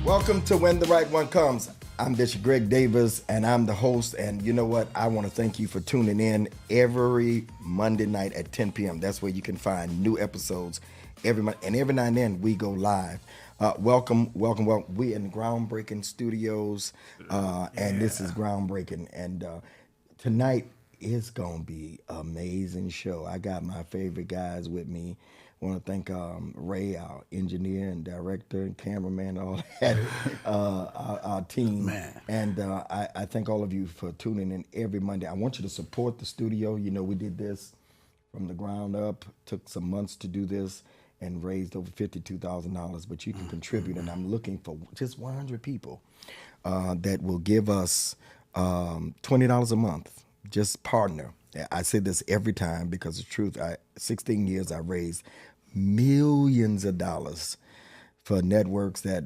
Welcome to When the Right One Comes. I'm Bishop Greg Davis, and I'm the host. And you know what? I want to thank you for tuning in every Monday night at 10 p.m. That's where you can find new episodes every month. And every now and then we go live. Welcome. We in the groundbreaking studios, and this is groundbreaking. And tonight is going to be an amazing show. I got my favorite guys with me. I want to thank Ray, our engineer and director and cameraman, all that, our team. Man. And I thank all of you for tuning in every Monday. I want you to support the studio. You know, we did this from the ground up, took some months to do this, and raised over $52,000, but you can contribute, and I'm looking for just 100 people that will give us $20 a month. Just partner. I say this every time because the truth, 16 years I raised millions of dollars for networks that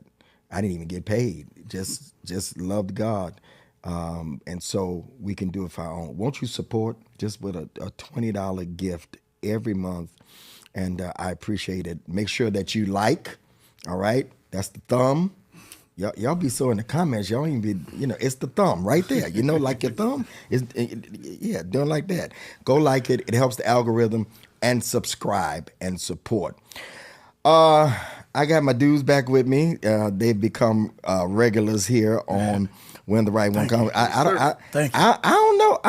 I didn't even get paid. Just loved God. And so we can do it for our own. Won't you support just with a $20 gift every month? And I appreciate it. Make sure that you like, all right? That's the thumb. Y'all be so in the comments, y'all ain't be, it's the thumb right there. Like your thumb? Doing like that. Go like it. It helps the algorithm. And subscribe and support. I got my dudes back with me. They've become regulars here on When the Right One Comes. I don't know.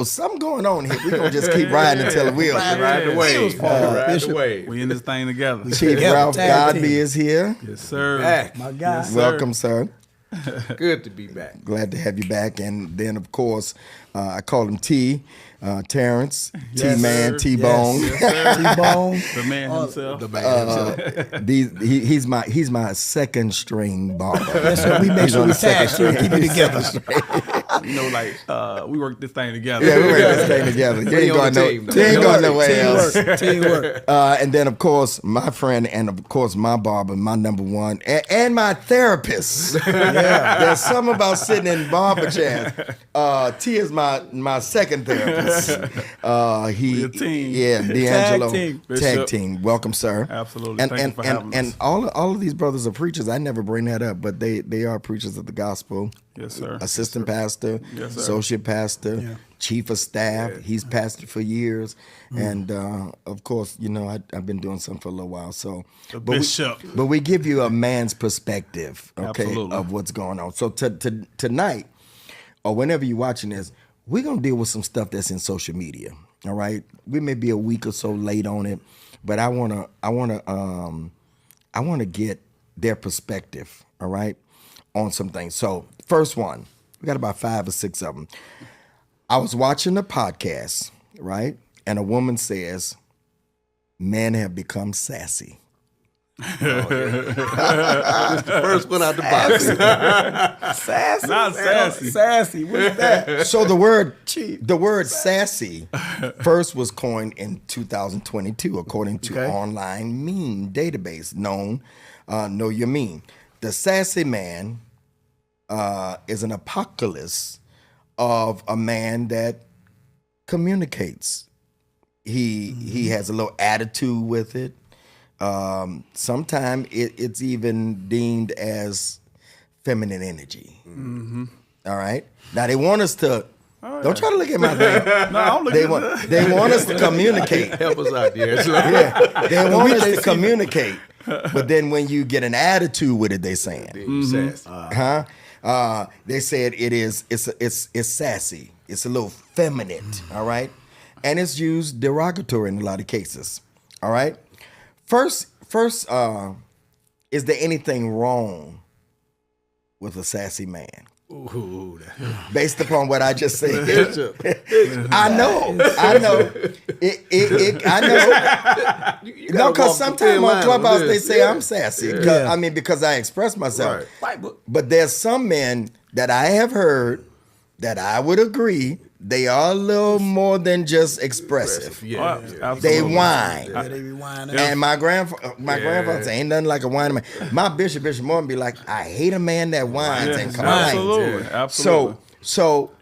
Something going on here. We're going to just keep riding until the wheels. Ride the wave. We in this thing together. Chief Ralph Godby is here. Yes, sir. Back. My guy. Yes, sir. Welcome, sir. Good to be back. Glad to have you back. And then, of course, I call him T. Terrence, Yes, T-Man, sir. T-Bone. Yes, T-Bone. The man himself. The man himself. He's my second string barber. Yes, sir. We make sure we tag team, keep it together. We work this thing together. Yeah, we work this thing together. You ain't going nowhere else. Teamwork. And then, of course, my friend and, of course, my barber, my number one, and my therapist. Yeah. There's something about sitting in barber chairs. T is my second therapist. We're a team. Yeah, D'Angelo. Tag team. Welcome, sir. Absolutely. Thank you for having us. And all of these brothers are preachers. I never bring that up, but they are preachers of the gospel. Yes, sir. Assistant pastor, Yes, sir. associate pastor, chief of staff. Yeah. He's pastored for years. And, of course, I've been doing something for a little while. So, Bishop. But we give you a man's perspective, okay, Absolutely. of what's going on. So tonight, or whenever you're watching this, we're going to deal with some stuff that's in social media, all right? We may be a week or so late on it, but I want to get their perspective, all right, on some things. So, first one, we got about 5 or 6 of them. I was watching a podcast, right? And a woman says, men have become sassy. It's the first one out the box. Sassy. Not sassy. Sassy. What's that? So the word sassy first was coined in 2022, according to online meme database known Know Your Meme. The sassy man is an apocalypse of a man that communicates. He has a little attitude with it. Sometimes it's even deemed as feminine energy. Mm-hmm. All right. Now they want us to. Don't try to look at my thing. No, I'm looking They want us to communicate. Help us out there. Yeah, they want us to communicate. But then when you get an attitude with it, they saying, they said it's sassy. It's a little feminine. All right, and it's used derogatory in a lot of cases. All right. First, is there anything wrong with a sassy man? Ooh, Based upon what I just said. I know. I know. No, because sometimes on Clubhouse they say I'm sassy. Because I express myself. Right. But there's some men that I have heard that I would agree they are a little more than just expressive. They whine. Yeah, they be whining. And my grandfather say, ain't nothing like a whining man. My Bishop Morton be like, I hate a man that whines and complains. Absolutely. So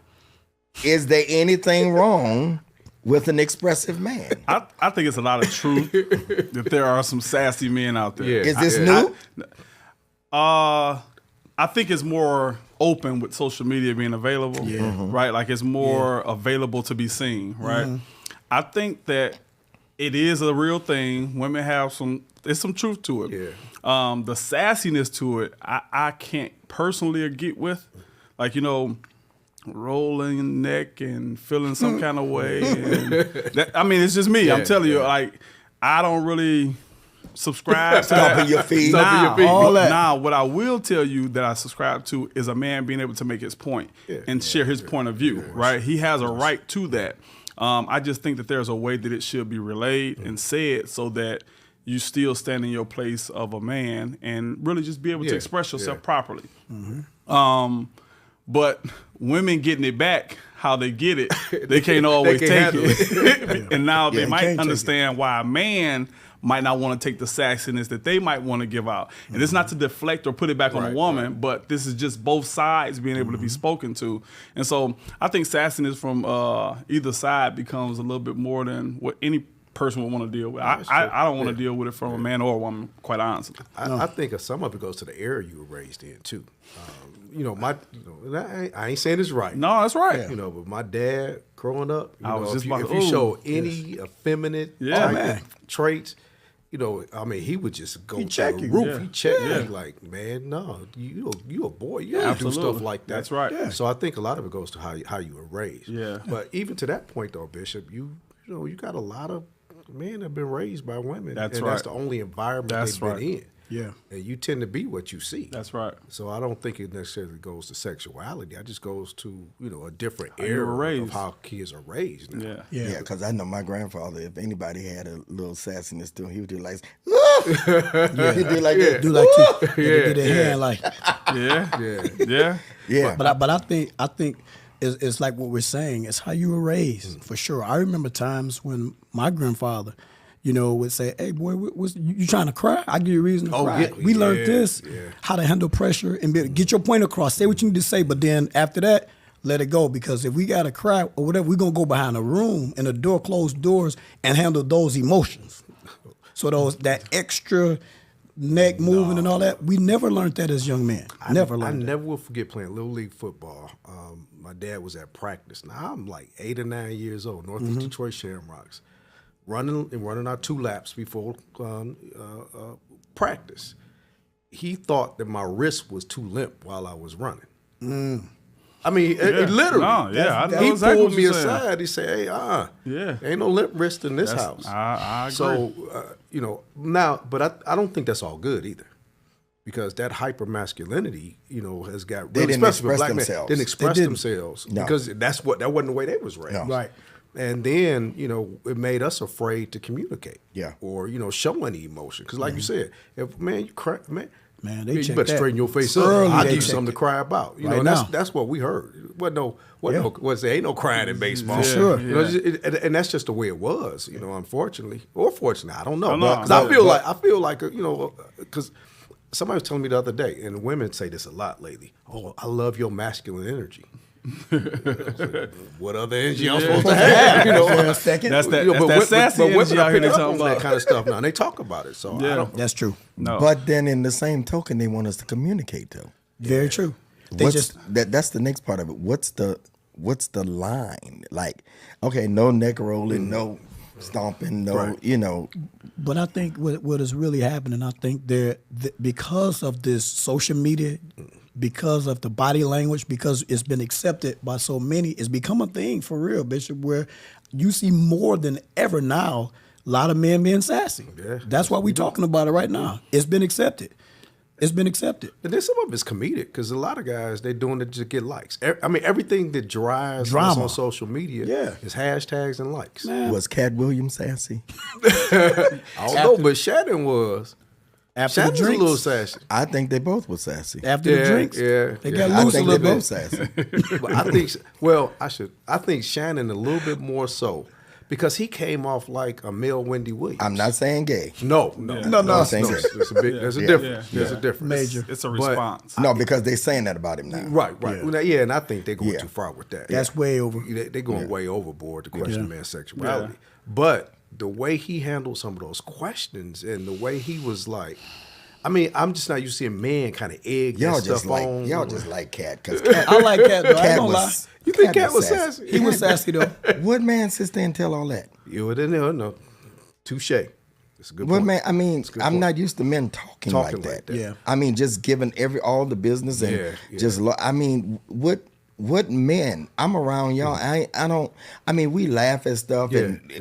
is there anything wrong with an expressive man? I think it's a lot of truth that there are some sassy men out there. Is this new? I think it's more open with social media being available, right? Like it's more available to be seen, right? I think that it is a real thing. Women have there's some truth to it. Yeah. The sassiness to it, I can't personally get with. Like, you know, rolling your neck and feeling some kind of way. And I mean, it's just me. I'm telling you, like, I don't really subscribe to Stomping your feet. all that. Now, what I will tell you that I subscribe to is a man being able to make his point and share his point of view, right? He has a right to that. I just think that there's a way that it should be relayed and said so that you still stand in your place of a man and really just be able to express yourself properly. But women getting it back, how they get it, they can't always take it. And now they might understand why a man might not want to take the sassiness that they might want to give out. And it's not to deflect or put it back on a woman, but this is just both sides being able to be spoken to. And so I think sassiness from either side becomes a little bit more than what any person would want to deal with. I don't want to deal with it from a man or a woman, quite honestly. I think some of it goes to the era you were raised in too. You know, I ain't saying it's right. No, that's right. You know, but my dad growing up, if about you show any effeminate traits, you know, I mean, he would just go to the roof. He checked me like, man, no, you a boy. You don't do stuff like that. That's right. Yeah. So I think a lot of it goes to how you were raised. Yeah. But even to that point, though, Bishop, you know, you got a lot of men that have been raised by women. That's and right. That's the only environment they've been in. Yeah. And you tend to be what you see. That's right. So I don't think it necessarily goes to sexuality. It just goes to, you know, a different How you were era raised. of how kids are raised now. Yeah, because I know my grandfather, if anybody had a little sassiness to him, he would do like, he'd do like that. Do like you. Do the hand like. Yeah. But I think it's like what we're saying. It's how you were raised, for sure. I remember times when my grandfather, you know, would say, "Hey, boy, you trying to cry? I give you a reason to cry." Yeah, we learned this, how to handle pressure and get your point across. Say what you need to say, but then after that, let it go. Because if we got to cry or whatever, we're going to go behind a room and the door, closed doors, and handle those emotions. So that extra neck moving and all that, we never learned that as young men. I never will forget playing Little League football. My dad was at practice. Now, I'm like 8 or 9 years old, Northeast Detroit Shamrocks, running our 2 laps before practice. He thought that my wrist was too limp while I was running. I mean, it literally. No, I know he exactly pulled what me you're saying. aside. He said, "Hey, ain't no limp wrist in this house." I agree. So, you know, now, but I don't think that's all good either. Because that hyper masculinity, you know, has got They really, didn't especially for express black men, themselves. didn't express They didn't. themselves No. because that wasn't the way they was raised. No. Right. And then, you know, it made us afraid to communicate. Yeah. Or, you know, show any emotion. Because like you said, if you cry, Man, you they check better that. straighten your face Early up. I'll they give you check something to it. cry about. You Right know, now. that's what we heard. Ain't no crying in baseball. For sure. You know, and that's just the way it was, you know, unfortunately. Or fortunately, I don't know. No, Because no, I feel like, you know, because somebody was telling me the other day, and women say this a lot lately, "Oh, I love your masculine energy." What other energy I'm supposed to have? You know, For a second. That's that, You know, that's that sassy women energy are out here they picking up talking on that about. kind of stuff now. And they talk about it, so I don't. That's true. No. But then in the same token, they want us to communicate though. Very true. They That's the next part of it. What's the line? Like, okay, no neck rolling, no stomping, no, you know. But I think what is really happening, I think because of this social media, because of the body language, because it's been accepted by so many, it's become a thing for real, Bishop, where you see more than ever now a lot of men being sassy. Yeah. That's why we're talking about it right now. It's been accepted. It's been accepted. And then some of it's comedic because a lot of guys, they're doing it to get likes. I mean, everything that drives us Drama. on social media is hashtags and likes. Was Cat Williams sassy? I don't know, but Shannon was. After Shannon's the a drinks, little sassy. I think they both were sassy. after the drinks, they got I loose a think little they both bit. sassy. But I think Shannon a little bit more so because he came off like a male Wendy Williams. I'm not saying gay. No. I'm saying gay. There's a difference. There's a difference. Major. It's a But- response. No, because they're saying that about him now. Right. Well, yeah, and I think they're going too far with that. That's way over. They're going way overboard to question man's sexuality. But the way he handled some of those questions and the way he was like, I mean, I'm just not used to seeing men kind of egg Y'all that just stuff like on. y'all just like Cat because Cat. I like Cat though. I ain't gonna lie. was. You think Cat was sassy? He was sassy though. What man sits there and tell all that? You would no. Touche. It's a good What point. man? I mean, That's a good I'm point. not used to men talking like that. Yeah. I mean, just giving all the business and just. I mean, what men? I'm around y'all. I don't. I mean, we laugh at stuff,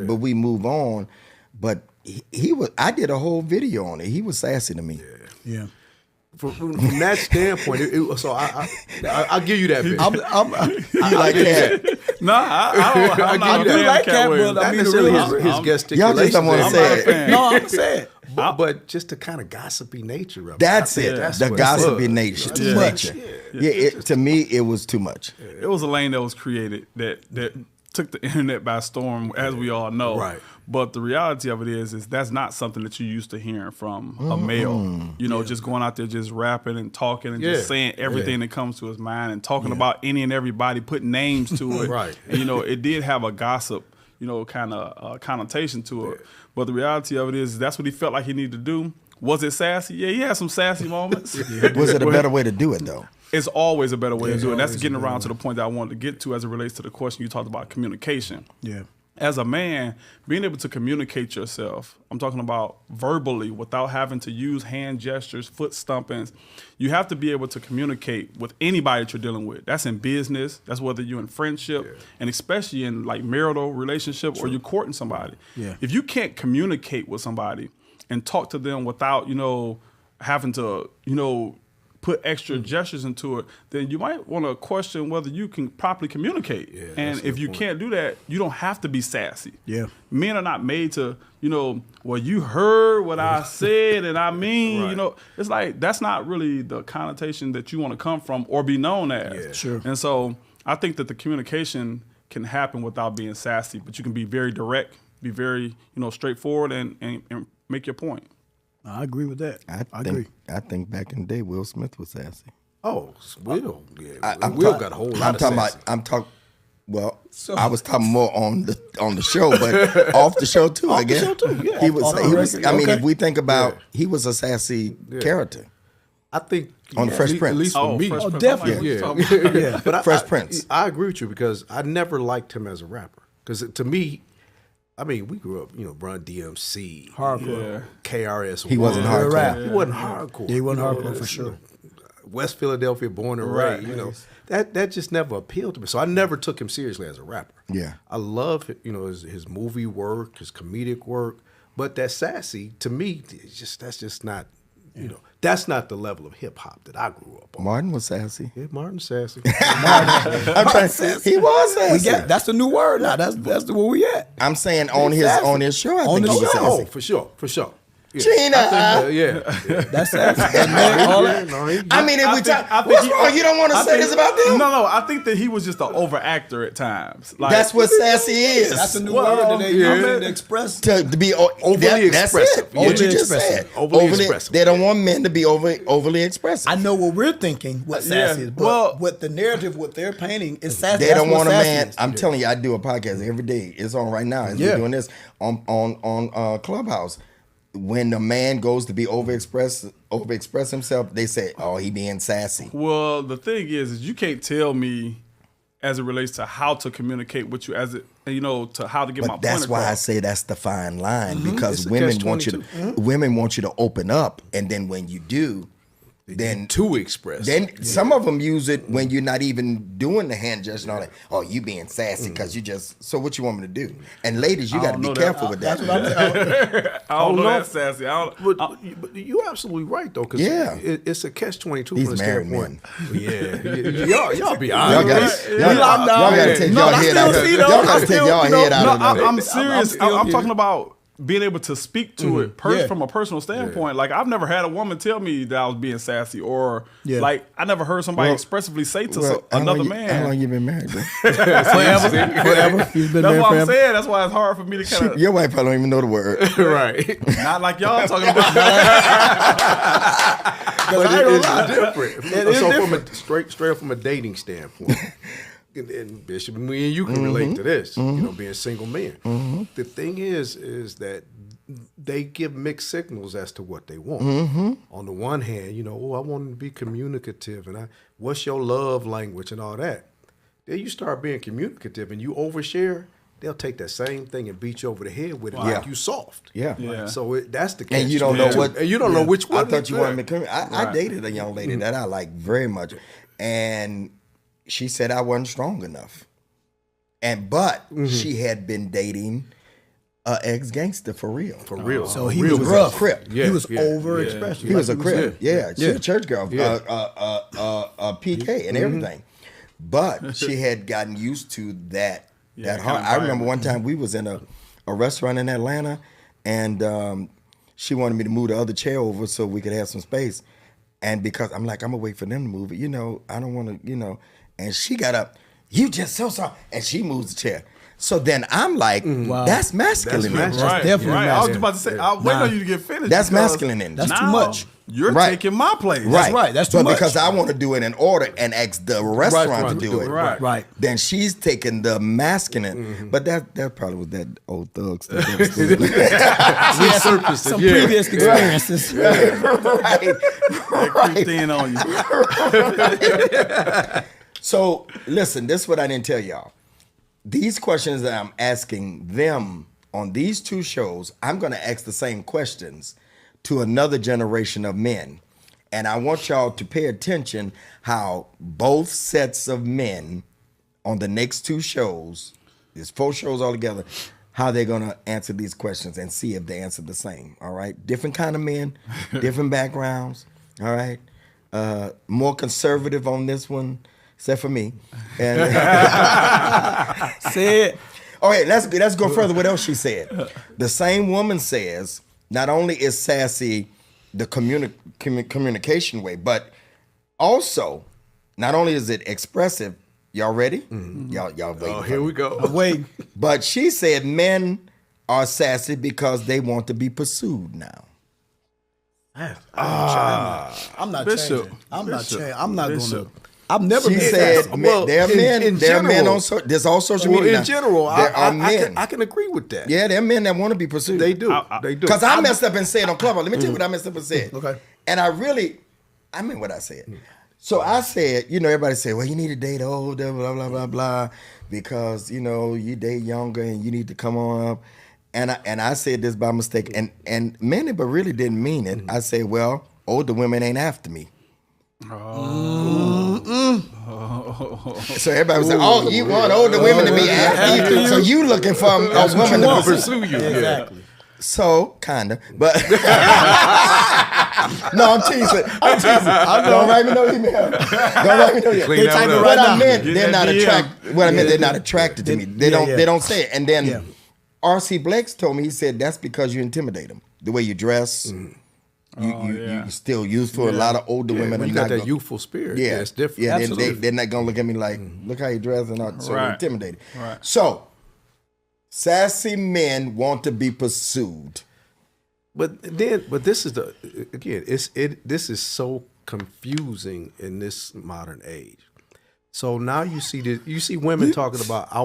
but we move on. But he was. I did a whole video on it. He was sassy to me. Yeah. From that standpoint, so I'll give you that. Bitch. You like Cat? No, I'm not a do fan like of Cat Cat, Williams. but I Not mean, necessarily really, his gesticulation. Y'all just don't want to I'm say not a it. fan. No, I'm saying. But just the kind of gossipy nature of it. That's I think it. that's The what it gossipy was. nature. Too much. Yeah. To me, it was too much. It was a lane that was created that took the internet by storm, as we all know. Right. But the reality of it is that's not something that you're used to hearing from a male. You know, just going out there, just rapping and talking and just saying everything that comes to his mind and talking about any and everybody, putting names to it. Right. And, you know, it did have a gossip, you know, kind of connotation to it. But the reality of it is that's what he felt like he needed to do. Was it sassy? Yeah, he had some sassy moments. Was it a better way to do it though? It's always a better way to do it. And that's getting around to the point that I wanted to get to as it relates to the question you talked about, communication. Yeah. As a man, being able to communicate yourself, I'm talking about verbally without having to use hand gestures, foot stompings. You have to be able to communicate with anybody that you're dealing with. That's in business. That's whether you're in friendship and especially in like marital relationship or you're courting somebody. Yeah. If you can't communicate with somebody and talk to them without, you know, having to, you know, put extra gestures into it, then you might want to question whether you can properly communicate. Yeah, and if you can't do that, you don't have to be sassy. Yeah. Men are not made to, you know, well, you heard what I said and I mean, you know, it's like that's not really the connotation that you want to come from or be known as. Yeah. Sure. And so I think that the communication can happen without being sassy, but you can be very direct, be very, you know, straightforward and make your point. I agree with that. I agree. I think back in the day, Will Smith was sassy. Oh, Will. Yeah. Will got a whole lot of sassy. Well, I was talking more on the show, but off the show too. I guess the show too, yeah. he was. I mean, if we think about, Yeah. he was a sassy character. I think On Fresh at Prince. least for me. Fresh Prince. definitely. I'm like, what you talking about? Yeah, but Fresh Prince. I agree with you because I never liked him as a rapper. Because to me, I mean, we grew up, you know, Run DMC, Hardcore. KRS. He wasn't hardcore. Rap. He wasn't hardcore. Yeah, he wasn't You know, hardcore for that's, sure. you know, West Philadelphia, born and Right. raised. You know, that just never appealed to me. So I never took him seriously as a rapper. Yeah. I love, you know, his movie work, his comedic work, but that sassy to me, that's just not, you know, that's not the level of hip hop that I grew up on. Martin was sassy. Yeah, Martin sassy. I'm trying, he was sassy. That's the new word now. That's where we at. I'm saying on his show. I think the he was show. sassy. Oh, for sure. Yeah. Gina. That's sassy. That man, all that. I mean, if we talk, I think what's he- wrong? You don't want to I say think- this about them? No, I think that he was just an overactor at times. Like, That's what sassy is. That's a new Well, word that they yeah. use to express. to be Overly that's expressive. it. What you Overly just expressive. said. Overly expressive. They don't want men to be overly expressive. I know what we're thinking, what sassy is, but well- what the narrative, what they're painting is sassy. They That's don't what want a sassy man. is. I'm telling you, I do a podcast every day. It's on right now. As Yeah. we're doing this on Clubhouse. When the man goes to be overexpress himself, they say, "Oh, he being sassy." Well, the thing is you can't tell me as it relates to how to communicate with you, as it, you know, to how to get my But point that's why I across. say that's the fine line because It's a women catch-22. want women want you to open up, and then when you do, then too expressive. Then some of them use it when you're not even doing the hand gesture and all that. Oh, you being sassy because you just. So what you want me to do? And ladies, you got to be careful with that. That's what I'm I don't know no. that sassy. But you're absolutely right though, because Yeah. it's a catch-22 These from the married standpoint. men. Y'all be Y'all honest. got to take No, your I head still out. see Y'all those. got to take your head out No, of that. I'm serious. still I'm here. talking about being able to speak to it Yeah. from a personal standpoint. Like, I've never had a woman tell me that I was being sassy, or Yeah. like I never heard somebody Well, expressively say to Well, another How man. long you been married, bro? Forever. He's been That's married what I'm forever. saying. That's why it's hard for me to kind of Your wife probably don't even know the word. Right. not like y'all talking about. But I ain't it's gonna lie. different. It is so different. from straight up from a dating standpoint, and Bishop, me and you can relate to this. You know, being single men. The thing is that they give mixed signals as to what they want. On the one hand, I want to be communicative, and what's your love language and all that. Then you start being communicative and you overshare, they'll take that same thing and beat you over the head with it like you soft. Yeah. So that's the catch. And you don't know what. And you don't know which one. I thought you wanted me to. I dated a young lady that I like very much, and she said I wasn't strong enough, but she had been dating an ex-gangster for real. For real. So he Real was rough. Crip. He was overexpressed. He was a crip. Yeah, she was a church girl, Yeah. PK and everything. But she had gotten used to that hard. I remember one time we was in a restaurant in Atlanta, and she wanted me to move the other chair over so we could have some space. And because I'm like, I'm gonna wait for them to move it, I don't want to, And she got up, you just so sorry, and she moves the chair. So then I'm like, that's masculine. Right, definitely right. I was masculine. about to say, I'll wait on you to get finished. That's because masculine. That's too now much. You're Right. taking my place. Right. right. That's too but much. because I want to do it in order and ask the restaurant to do it. Right. Then she's taking the masculine. But that probably was that old thug stuff. Some previous experiences. right. Creeped in on you. So listen, this is what I didn't tell y'all. These questions that I'm asking them on these two shows, I'm going to ask the same questions to another generation of men. And I want y'all to pay attention how both sets of men on the next two shows, there's 4 shows altogether, how they're going to answer these questions and see if they answer the same. All right. Different kind of men, different backgrounds. All right. More conservative on this one, except for me. And Say it. all right, let's go further. What else she said? The same woman says, not only is sassy the communication way, but also, not only is it expressive. Y'all ready? Y'all wait. Oh, here we go. Wait. But she said men are sassy because they want to be pursued now. I'm not Bishop. changing. I'm not Bishop. changing. I'm not going to. Bishop. I've never She been said sassy. Well, there are men. in There are men general- on there's all social Well, media. in now. general, there are men. I can agree with that. Yeah, there are men that want to be pursued. They do. They do. Because I messed up and said on Clubhouse. Let me tell you what I messed up and said. Okay. And I meant what I said. So I said, everybody said, well, you need to date older, blah, blah, blah, blah, because, you date younger and you need to come on up. And I said this by mistake, and many but really didn't mean it. I said, well, older women ain't after me. So everybody was like, oh, you want older women to be after you. So you looking for a woman to pursue you. Exactly. So, kind of, but no, I'm teasing. Don't write me no email. Don't write me no email. Clean that one up. What Right I now. meant, Get they're that not DM. attracted. What I meant, they're not attracted to me. They don't say it. And then Yeah. R.C. Blakes told me, he said that's because you intimidate them. The way you dress, you still youthful. A lot of older women When are you not got that gonna- youthful spirit, yeah, it's different. Yeah, Absolutely. they're not gonna look at me like, look how you dress, and not so Right. intimidated. Right. So, sassy men want to be pursued. But this is this is so confusing in this modern age. So now you see women talking about I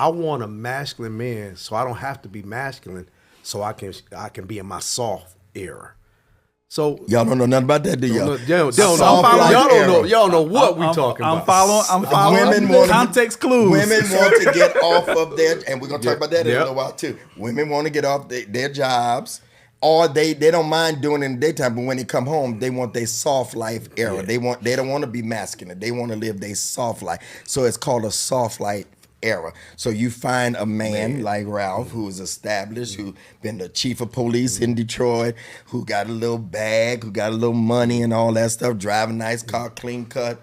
want a masculine man, so I don't have to be masculine, so I can be in my soft era. So Y'all don't know nothing about that, do y'all? y'all don't know what we talking I'm about. I'm following. Women want Context clues. Women want to get off of their, and we're gonna talk about that in a Yep. little while too. Women want to get off their jobs, or they don't mind doing it in the daytime, but when they come home, they want their soft life era. They don't want to be masculine. They want to live their soft life. So it's called a soft life era. So you find a man like Ralph, who is established, who been the chief of police in Detroit, who got a little bag, who got a little money and all that stuff, drive a nice car, clean cut,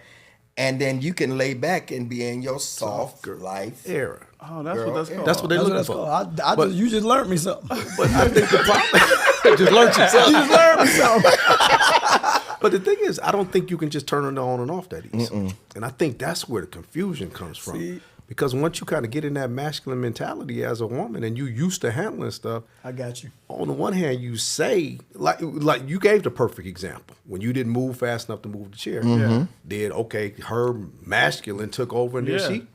and then you can lay back and be in your soft life era. Oh, that's Girl, what that's yeah. called. That's what they That's what looking that's for. called. You just learned me something. But I think the problem just learned you something. You just learned me something. But the thing is, I don't think you can just turn it on and off that easy. And I think that's where the confusion comes from. Because once you kind of get in that masculine mentality as a woman and you used to handling stuff, I got you. on the one hand, you say, like you gave the perfect example. When you didn't move fast enough to move the chair, then, okay, her masculine took over and then she,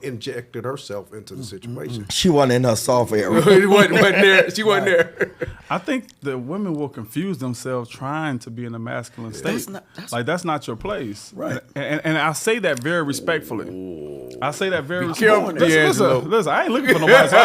injected herself into the situation. She wasn't in her soft area. wasn't there. She wasn't there. I think the women will confuse themselves trying to be in a masculine state. That's not your place. Right. And I say that very respectfully. I say that very careful, respectfully. Listen, I ain't looking for nobody. So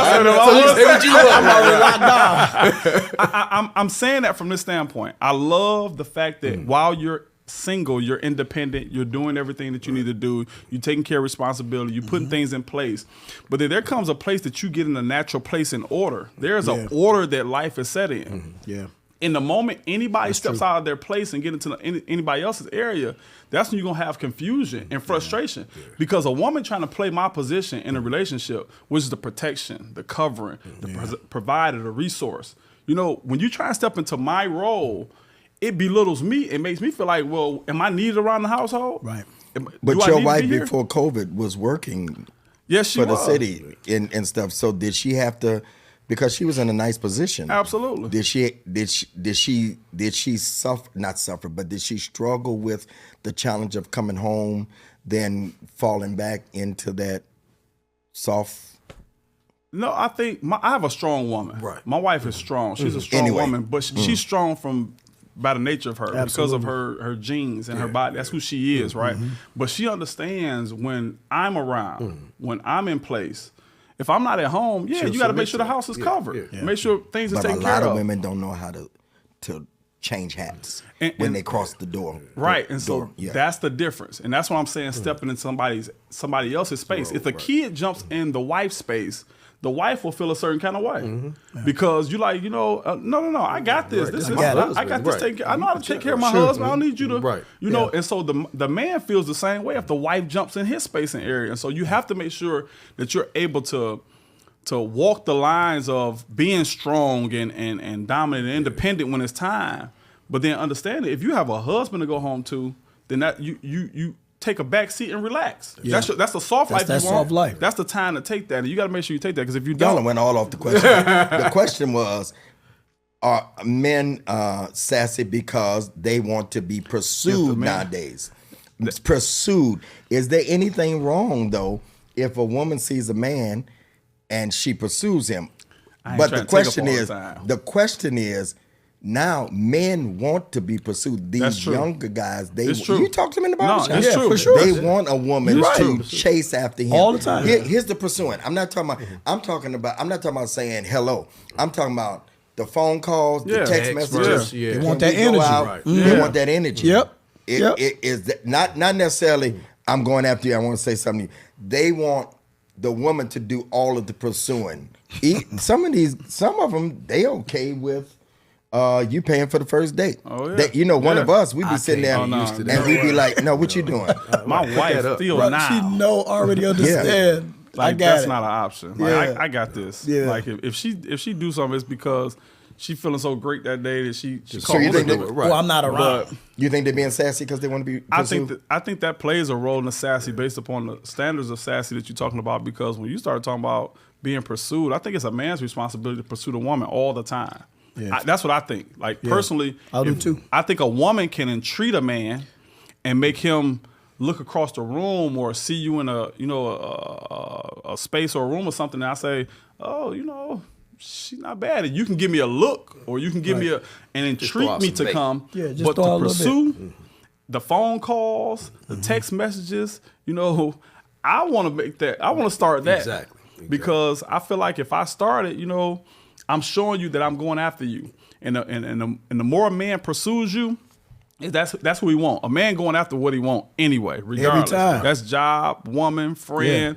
I'm saying that from this standpoint. I love the fact that while you're single, you're independent, you're doing everything that you need to do, you're taking care of responsibility, you're putting things in place. But then there comes a place that you get in a natural place in order. There's an order that life is set in. Yeah. In the moment anybody steps out of their place and get into anybody else's area, that's when you're going to have confusion and frustration. Because a woman trying to play my position in a relationship, which is the protection, the covering, the provider, the resource. You know, when you try and step into my role, it belittles me. It makes me feel like, well, am I needed around the household? Right. But your wife before COVID was working for the city and stuff. So did she have to, because she was in a nice position? Absolutely. Did she suffer, but did she struggle with the challenge of coming home, then falling back into that soft? No, I think I have a strong woman. Right. My wife is strong. She's a strong woman, but she's strong by the nature of her, because of her genes and her body. That's who she is, right? But she understands when I'm around, when I'm in place. If I'm not at home, you got to make sure the house is covered. Make sure things are taken care of. But a lot of women don't know how to change hats when they cross the door. Right, and so that's the difference. And that's what I'm saying, stepping in somebody else's space. If the kid jumps in the wife's space, the wife will feel a certain kind of way because you like, no, I got this. This is I got this taken care. I know how to take care of my husband. I don't need you to, know. And so the man feels the same way if the wife jumps in his space and area. And so you have to make sure that you're able to walk the lines of being strong and dominant and independent when it's time. But then understand that if you have a husband to go home to, then that you take a back seat and relax. Yeah. That's the soft life you want. Soft life. That's the time to take that. And you got to make sure you take that, because if you don't. Y'all went all off the question. The question was, are men sassy because they want to be pursued nowadays? Pursued. Is there anything wrong, though, if a woman sees a man and she pursues him? But the question is, now men want to be pursued. These younger guys, you talk to them in the barbershop. It's true. For sure. They want a woman to chase after him all the time. Here's the pursuing. I'm not talking about. I'm not talking about saying hello. I'm talking about the phone calls, the text messages. They want that energy. They want that energy. Yep. It is not necessarily I'm going after you. I want to say something to you. They want the woman to do all of the pursuing. Some of them, they okay with you paying for the first date. Oh, yeah. One of us, we be sitting there and we be like, no, what you doing? My wife still now. She already understand. Like, that's not an option. Like, Yeah. I got this. Yeah. Like if she do something, it's because she feeling so great that day that she So you think Well, I'm not around. But you think they're being sassy because they want to be pursued? I think that plays a role in the sassy based upon the standards of sassy that you're talking about, because when you start talking about being pursued, I think it's a man's responsibility to pursue the woman all the time. Yeah. That's what I think. Like, personally, I do too. I think a woman can entreat a man and make him look across the room or see you in a space or a room or something, and I say, oh, she's not bad. And you can give me a look, or you can give me and entreat me to come. Yeah, just but throw to a little pursue the phone calls, the text messages, I want to make that. I want to start that. Exactly. Because I feel like if I started, I'm showing you that I'm going after you, and the more a man pursues you, that's what we want. A man going after what he want anyway, regardless. Every time. That's job, woman, friend,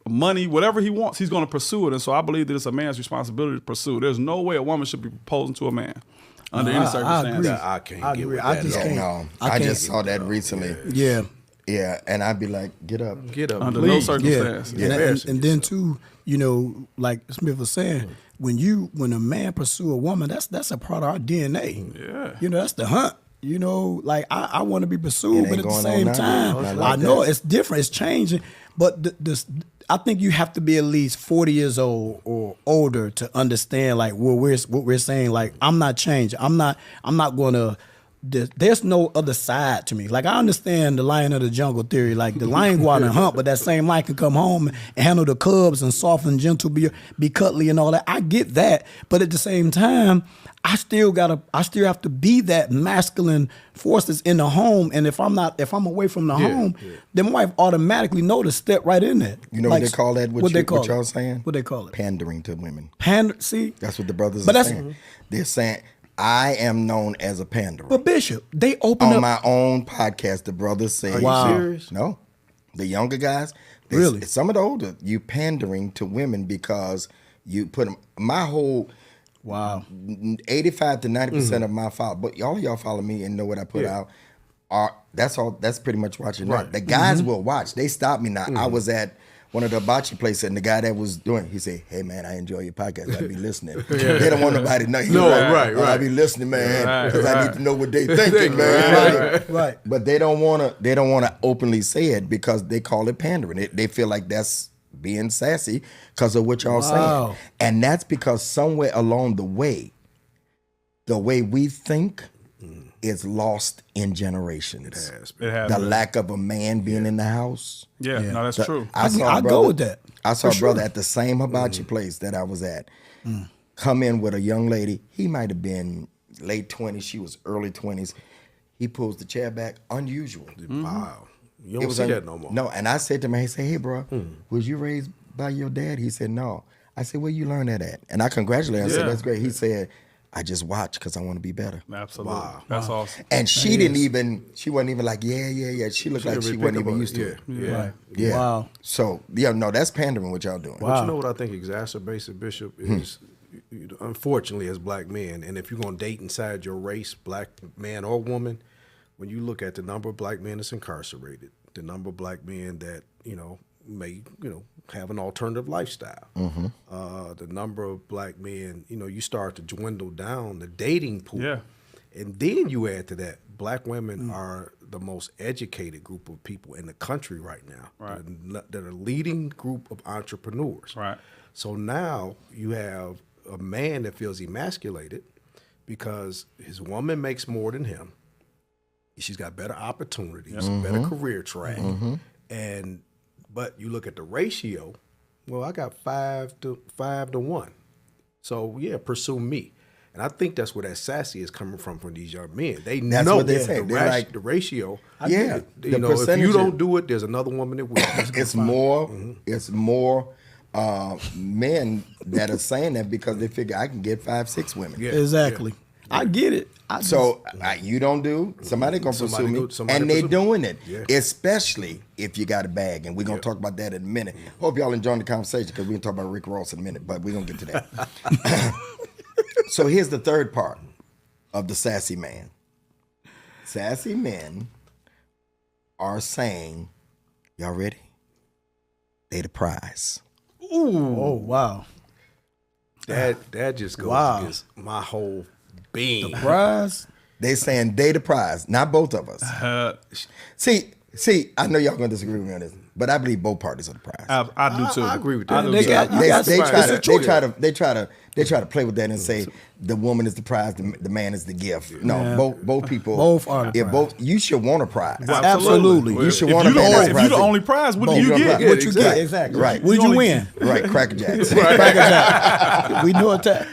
money, whatever he wants, he's going to pursue it. And so I believe that it's a man's responsibility to pursue. There's no way a woman should be proposing to a man under any circumstance. I can't get with that. I just can't. No, I just saw that recently. Yeah. Yeah, and I'd be like, get up. Under Please. no circumstance. Yeah. And then too, like Smith was saying, when a man pursue a woman, that's a part of our DNA. Yeah. That's the hunt. Like I want to be pursued, but at the going same on now. time, I like I know that. it's different, it's changing. But I think you have to be at least 40 years old or older to understand like what we're saying. Like I'm not changing. I'm not going to. There's no other side to me. Like I understand the lion of the jungle theory. Like the lion go out and hunt, but that same lion can come home and handle the cubs and soft and gentle, be cuddly and all that. I get that, but at the same time, I still have to be that masculine forces in the home. And if I'm away from the home, then my wife automatically know to step right in there. You know like, what they call that? What y'all saying? What they call it? Pandering to women. See, that's what the brothers are saying. They're saying, I am known as a panderer. But Bishop, they open on up my own podcast. The brothers say, "Are you serious?" No, the younger guys. Really, some of the older, you pandering to women because you put them. My whole 85 to 90% of my follow, but all of y'all follow me and know what I put out. That's all. That's pretty much watching. Right. The guys will watch. They stop me now. I was at one of the hibachi places, and the guy that was doing, he said, "Hey man, I enjoy your podcast. I be listening." They don't want nobody to know. Right. I be listening, man, because I need to know what they thinking, man. Right. But they don't want to openly say it because they call it pandering. They feel like that's being sassy because of what y'all saying, and that's because somewhere along the way we think is lost in generations. It has. The lack of a man being in the house. Yeah, no, that's true. I go with that. I saw a brother at the same hibachi place that I was at come in with a young lady. He might have been late 20s. She was early 20s. He pulls the chair back. Unusual. Wow. You don't see that no more. No, and I said to him, he said, "Hey, bro, was you raised by your dad?" He said, "No." I said, "Where you learn that at?" And I congratulated him. I said, "That's great." He said, "I just watch because I want to be better." Absolutely. Wow. That's awesome. And she wasn't even like, yeah. She looked like she wasn't even used to it. Yeah. Yeah. Wow. So, no, that's pandering what y'all doing. But you know what I think exacerbates it, Bishop, is unfortunately as black men, and if you're going to date inside your race, black man or woman, when you look at the number of black men that's incarcerated, the number of black men that, may, have an alternative lifestyle, the number of black men, you start to dwindle down the dating pool. Yeah. And then you add to that, black women are the most educated group of people in the country right now. Right. They're a leading group of entrepreneurs. Right. So now you have a man that feels emasculated because his woman makes more than him. She's got better opportunities, better career track. But you look at the ratio, well, I got 5 to 1. So yeah, pursue me. And I think that's where that sassy is coming from these young men. They that's know what they say. They're like, the ratio. Yeah. If you don't do it, there's another woman that will. It's more men that are saying that because they figure I can get 5, 6 women. Yeah. Exactly. Yeah. I get it. You don't do, somebody gonna pursue me, and they doing it, especially if you got a bag, and we're gonna talk about that in a minute. Hope y'all enjoying the conversation because we're gonna talk about Rick Ross in a minute, but we're gonna get to that. So here's the third part of the sassy man. Sassy men are saying, y'all ready? They the prize. Ooh. Oh, wow. That just goes against my whole being. The prize? They saying they the prize, not both of us. See, I know y'all gonna disagree with me on this, but I believe both parties are the prize. I do too. I agree with that. They try to play with that and say the woman is the prize, the man is the gift. No, both people. Both are the prize. You should want a prize. Well, absolutely. You should want a prize. If you're the only prize, what do you get? What you get, exactly. Right. What did you win? Right, Cracker Jacks. Cracker Jacks. We know that.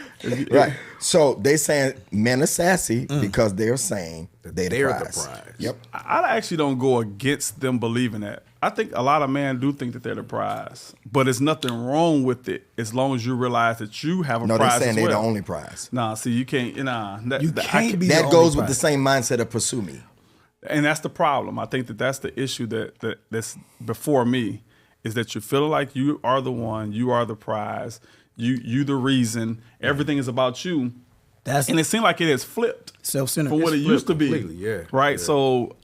Right. So they saying men are sassy because they're saying they're the prize. Yep. I actually don't go against them believing that. I think a lot of men do think that they're the prize, but there's nothing wrong with it as long as you realize that you have a prize. No, they're saying as they're well. the only prize. Nah, see, you can't. That goes with the same mindset of pursue me. And that's the problem. I think that's the issue that's before me, is that you feel like you are the one, you are the prize, you the reason, everything is about you. And it seems like it has flipped self-centered from what it used to be. Right? Yeah. So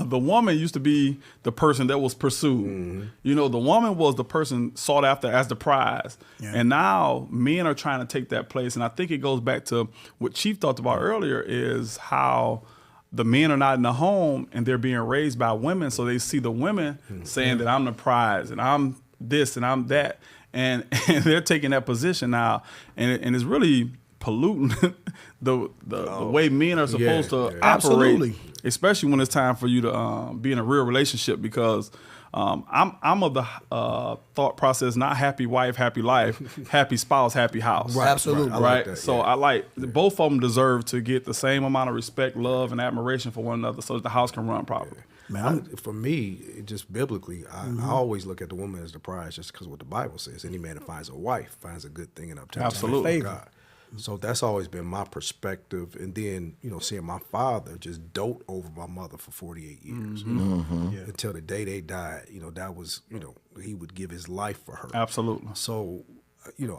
the woman used to be the person that was pursued. The woman was the person sought after as the prize. Yeah. And now men are trying to take that place. And I think it goes back to what Chief talked about earlier, is how the men are not in the home and they're being raised by women, so they see the women saying that I'm the prize and I'm this and I'm that, and they're taking that position now, and it's really polluting the way men are supposed to operate, Absolutely. especially when it's time for you to be in a real relationship, because I'm of the thought process, not happy wife, happy life, happy spouse, happy house. Right. Absolutely. Right. like that, So I like both of them deserve to get the same amount of respect, love, and admiration for one another, so that the house can run properly. Man, for me, just biblically, I always look at the woman as the prize, just because what the Bible says. Any man that finds a wife finds a good thing and obtains Absolutely. favor from God. So that's always been my perspective. And then, seeing my father just dote over my mother for 48 years. Until the day they died, that was, he would give his life for her. Absolutely. So,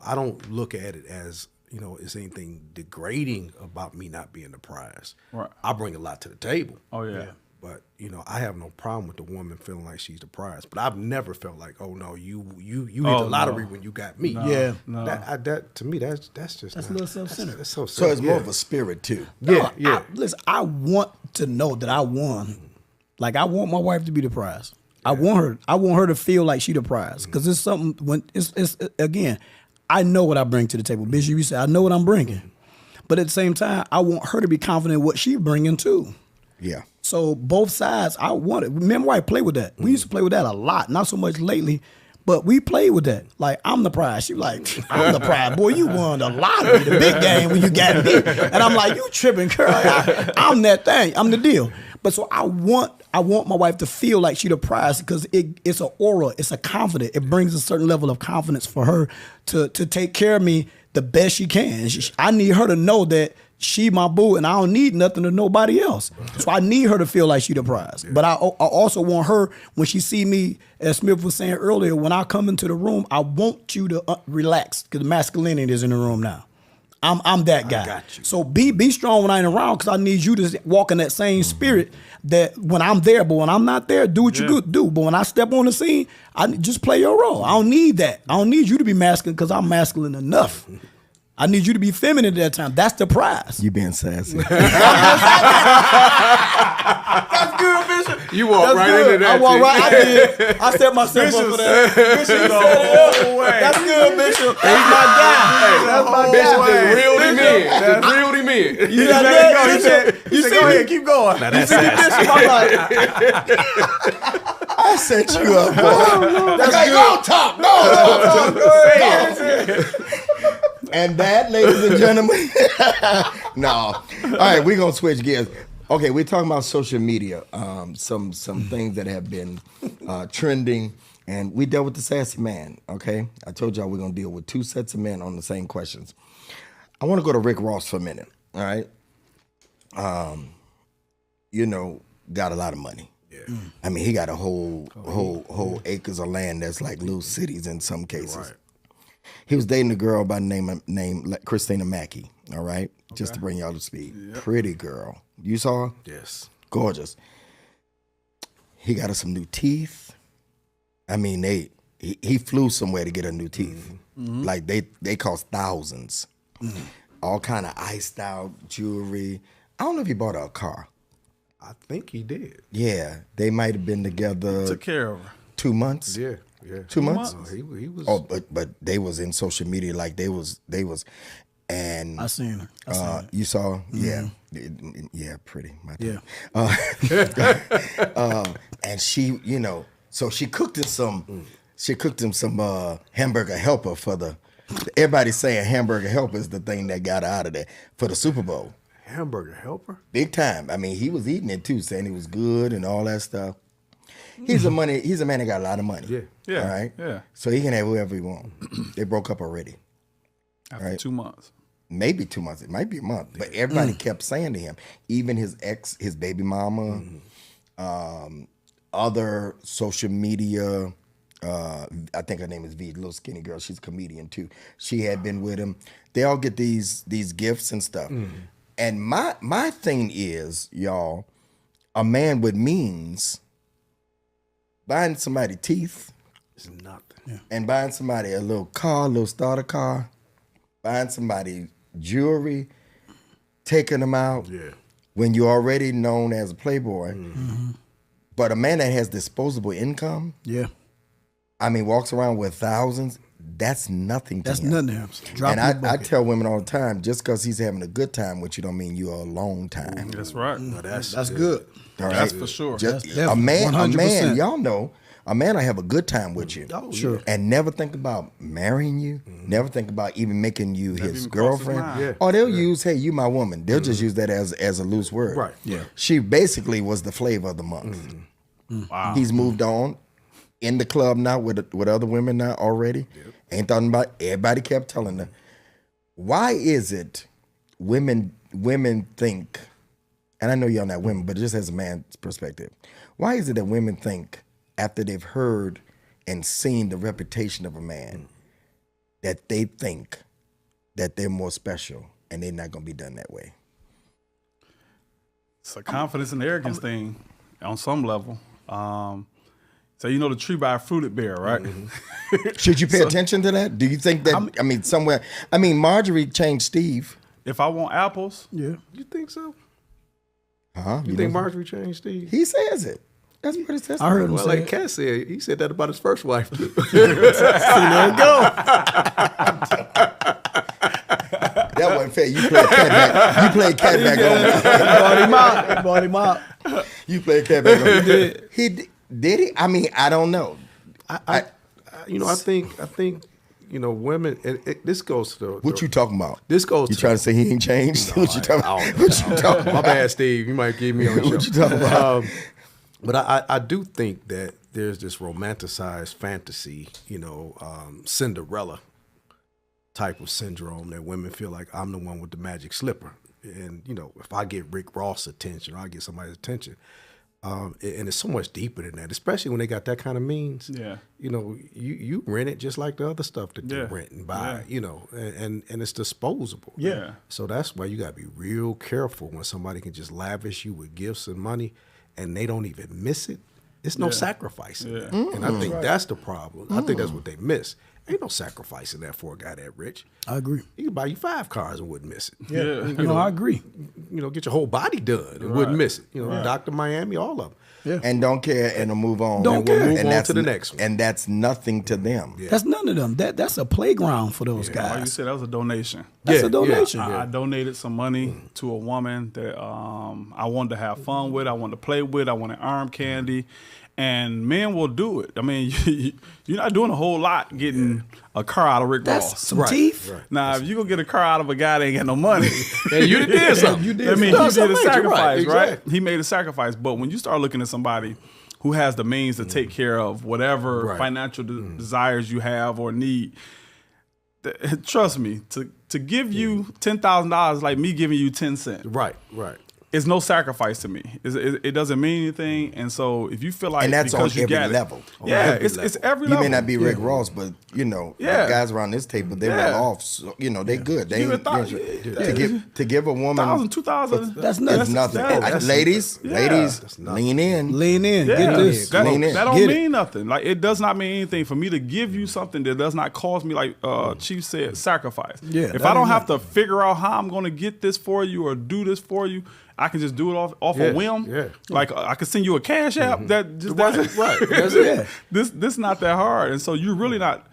I don't look at it as, it's anything degrading about me not being the prize. Right. I bring a lot to the table. Oh yeah. But I have no problem with the woman feeling like she's the prize. But I've never felt like, oh no, you hit the lottery when you got me. Yeah. No. That to me, that's just That's a little self-centered. That's so So it's more of a spirit too. Yeah. Listen, I want to know that I won. Like, I want my wife to be the prize. I want her to feel like she the prize, because it's something when it's again. I know what I bring to the table. Bishop, you said I know what I'm bringing, but at the same time, I want her to be confident in what she's bringing too. Yeah. So both sides, I want it. Me and my wife play with that. We used to play with that a lot, not so much lately, but we played with that. Like, I'm the prize. She like, I'm the prize. Boy, you won the lottery, the big game when you got me. And I'm like, you tripping, girl. I'm that thing. I'm the deal. But so I want my wife to feel like she the prize, because it's an aura. It's a confidence. It brings a certain level of confidence for her to take care of me the best she can. I need her to know that she my boo, and I don't need nothing to nobody else. So I need her to feel like she the prize. But I also want her, when she see me, as Smith was saying earlier, when I come into the room, I want you to relax, because masculinity is in the room now. I'm that guy. I got you. So be strong when I ain't around, because I need you to walk in that same spirit that when I'm there, but when I'm not there, do what you good do. But when I step on the scene, I just play your role. I don't need that. I don't need you to be masculine, because I'm masculine enough. I need you to be feminine at that time. That's the prize. You being sassy. That's good, Bishop. You walk right into that. I walk right. I did. I set myself up for that. Bishop, you set it up. That's good, Bishop. That's my guy. That's my Bishop guy. just reeled him in. Just reeled him in. You got that, Bishop? You see Go me? ahead, keep going. Now that's You see me, sassy. Bishop? I'm like, I set you up, boy. that's Like, good. go talk. Go. And that, ladies and gentlemen, no. All right, we're gonna switch gears. Okay, we're talking about social media. Some things that have been trending, and we dealt with the sassy man. Okay, I told y'all we're gonna deal with two sets of men on the same questions. I want to go to Rick Ross for a minute. All right, got a lot of money. Yeah, I mean, he got a whole acres of land that's like little cities in some cases. Right. He was dating a girl by the name Christina Mackey, all right? Okay. Just to bring y'all to speed. Yep. Pretty girl. You saw her? Yes. Gorgeous. He got her some new teeth. I mean, he flew somewhere to get her new teeth. Mm-hmm. Like, they cost thousands. Mm-hmm. All kind of iced out jewelry. I don't know if he bought her a car. I think he did. Yeah. They might have been together. Took care of her. 2 months. Yeah. 2 months? He was. Oh, but they was in social media like they was, and I seen her. You saw? Mm-hmm. Yeah, pretty. Yeah. And she, so she cooked him some hamburger helper everybody's saying hamburger helper is the thing that got her out of there for the Super Bowl. Hamburger helper? Big time. I mean, he was eating it too, saying it was good and all that stuff. He's a man that got a lot of money. Yeah. All right. Yeah. So he can have whoever he wants. They broke up already. After 2 months. Maybe 2 months. It might be a month. But everybody kept saying to him, even his ex, his baby mama, other social media. I think her name is V, little skinny girl. She's a comedian too. She had been with him. They all get these gifts and stuff. And my thing is, y'all, a man with means. Buying somebody teeth It's nothing. and buying somebody a little starter car, buying somebody jewelry, taking them out. Yeah. when you're already known as a playboy, but a man that has disposable income, I mean, walks around with thousands, that's nothing to him. That's nothing to him. And I tell women all the time, just because he's having a good time with you don't mean you're a long time. That's right. No, that's good. All right? That's for sure. A man, 100%. y'all know, a man will have a good time with you. Oh, sure. And never think about marrying you, never think about even making you his even cross his girlfriend. mind. Yeah. Or they'll use, hey, you my woman. They'll just use that as a loose word. Right. Yeah. She basically was the flavor of the month. Wow. He's moved on in the club now with other women now already. Ain't talking about, everybody kept telling her, why is it women think, and I know y'all not women, but just as a man's perspective, why is it that women think after they've heard and seen the reputation of a man that they think that they're more special and they're not going to be done that way? It's a confidence and arrogance thing on some level. So you know the tree by a fruit it bear, right? Should you pay attention to that? Do you think that, Marjorie changed Steve. If I want apples, You think so? Huh? You think Marjorie changed Steve? He says it. That's what it says. I heard him Well, say like it. Cat said, he said that about his first wife too. There you go. That wasn't fair. You played catback. You played catback on me. Bought him out. You played catback on me. He did he? I mean, I don't know. I think, women. This goes to the. What you talking about? This goes. You to trying to say he ain't changed? What you talking about? What you talking My about? bad, Steve. You might give me on the show. What you talking about? But I do think that there's this romanticized fantasy, Cinderella type of syndrome that women feel like I'm the one with the magic slipper. And, if I get Rick Ross attention or I get somebody's attention, and it's so much deeper than that, especially when they got that kind of means. Yeah. You rent it just like the other stuff that you rent and buy, and it's disposable. Yeah. So that's why you got to be real careful when somebody can just lavish you with gifts and money and they don't even miss it. It's no sacrifice in that. And I think that's the problem. I think that's what they miss. Ain't no sacrifice in that for a guy that rich. I agree. He could buy you 5 cars and wouldn't miss it. Yeah. I agree. Get your whole body done and wouldn't miss it. Dr. Miami, all of them. Yeah. And don't care and move on. Don't care. Move And on that's to the next one. And that's nothing to them. Yeah. That's none of them. That's a playground for those Like you guys. said, that was a donation. That's a donation. I donated some money to a woman that I wanted to have fun with. I wanted to play with. I wanted arm candy. And men will do it. I mean, you're not doing a whole lot getting a car out of Rick That's Ross. some teeth. Right. Now, if you go get a car out of a guy that ain't got no money, And you did something. You did I mean, something. he did a Something major, sacrifice, right? exactly. He made a sacrifice. But when you start looking at somebody who has the means to take care of whatever Right. financial desires you have or need, trust me, to give you $10,000 like me giving you 10 cents. Right. It's no sacrifice to me. It doesn't mean anything. And so if you feel like And that's because on you every got level. it, yeah, it's every You level. may not be Rick Ross, but guys around this table, they well off. So, they good. They Give ain't, a thought- to give a woman 1,000, 2,000. That's it's nothing. nothing. Ladies, That's nothing. lean in. Lean in. Yeah, Get this. that, Lean in. that don't Get it. mean nothing. Like it does not mean anything for me to give you something that does not cost me, like Chief said, sacrifice. Yeah, if that I don't ain't have to figure out how I'm going to get this for you or do this for you, I can just do it off a whim. Yeah. Like I could send you a cash app that just Right. That's it. This not that hard, and so you're really not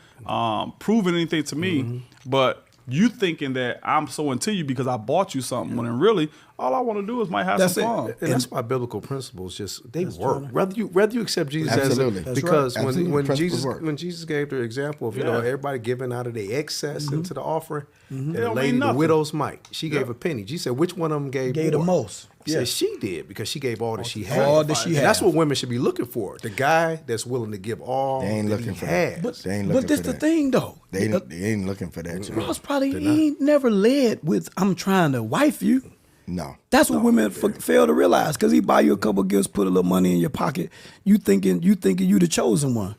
proving anything to me, but you thinking that I'm so into you because I bought you something, when really all I want to do is might have That's some it. fun. And that's why biblical principles they work. Whether you accept Jesus Absolutely. as That's because right. Absolutely. when Principles work. Jesus gave the example of everybody giving out of their excess into the offering, and the don't lady, mean the nothing. widow's mite, she gave a penny. Jesus said, which one of them gave the more? most. He said she did because she gave all that she had. All that she And had. that's what women should be looking for. The guy that's willing to give all They ain't that looking he for has. that. But They ain't looking this for the that. thing though. They ain't looking for that. Ross probably ain't never led with "I'm trying to wife you." No. That's what women fail to realize, because he buy you a couple gifts, put a little money in your pocket. You thinking you the chosen one.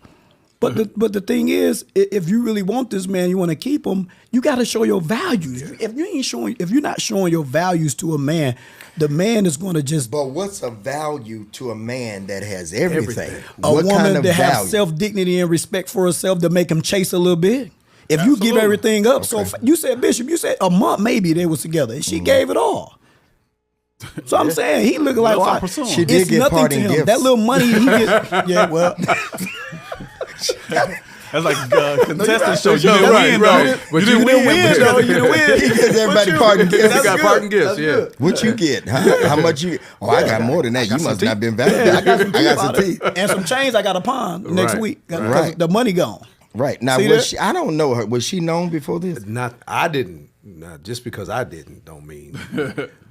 But the thing is, if you really want this man, you want to keep him, you got to show your values. If you're not showing your values to a man, the man is going to just But what's a value to a man that has everything? a What woman kind of that has value? self-dignity and respect for herself to make him chase a little bit. If you give Absolutely. everything up, so you said, Bishop, you said a month maybe they was together, and she gave it all. So I'm saying he looking like That's what I'm She pursuing. did it's get nothing to parting him. gifts. That little money he gets. Yeah, well, That's like contestant show. You That's didn't right, win, right. though. But You didn't win. though. You didn't win. He gives everybody parting gifts. You got parting gifts, yeah. What you get? How much you? Oh, I got more than that. You must not been valuable. I got some teeth. And some chains I got to pawn next Right. week. 'Cause Right. The money gone. Right now, See was that? she? I don't know her. Was she known before this? Not I didn't. Not just because I didn't don't mean.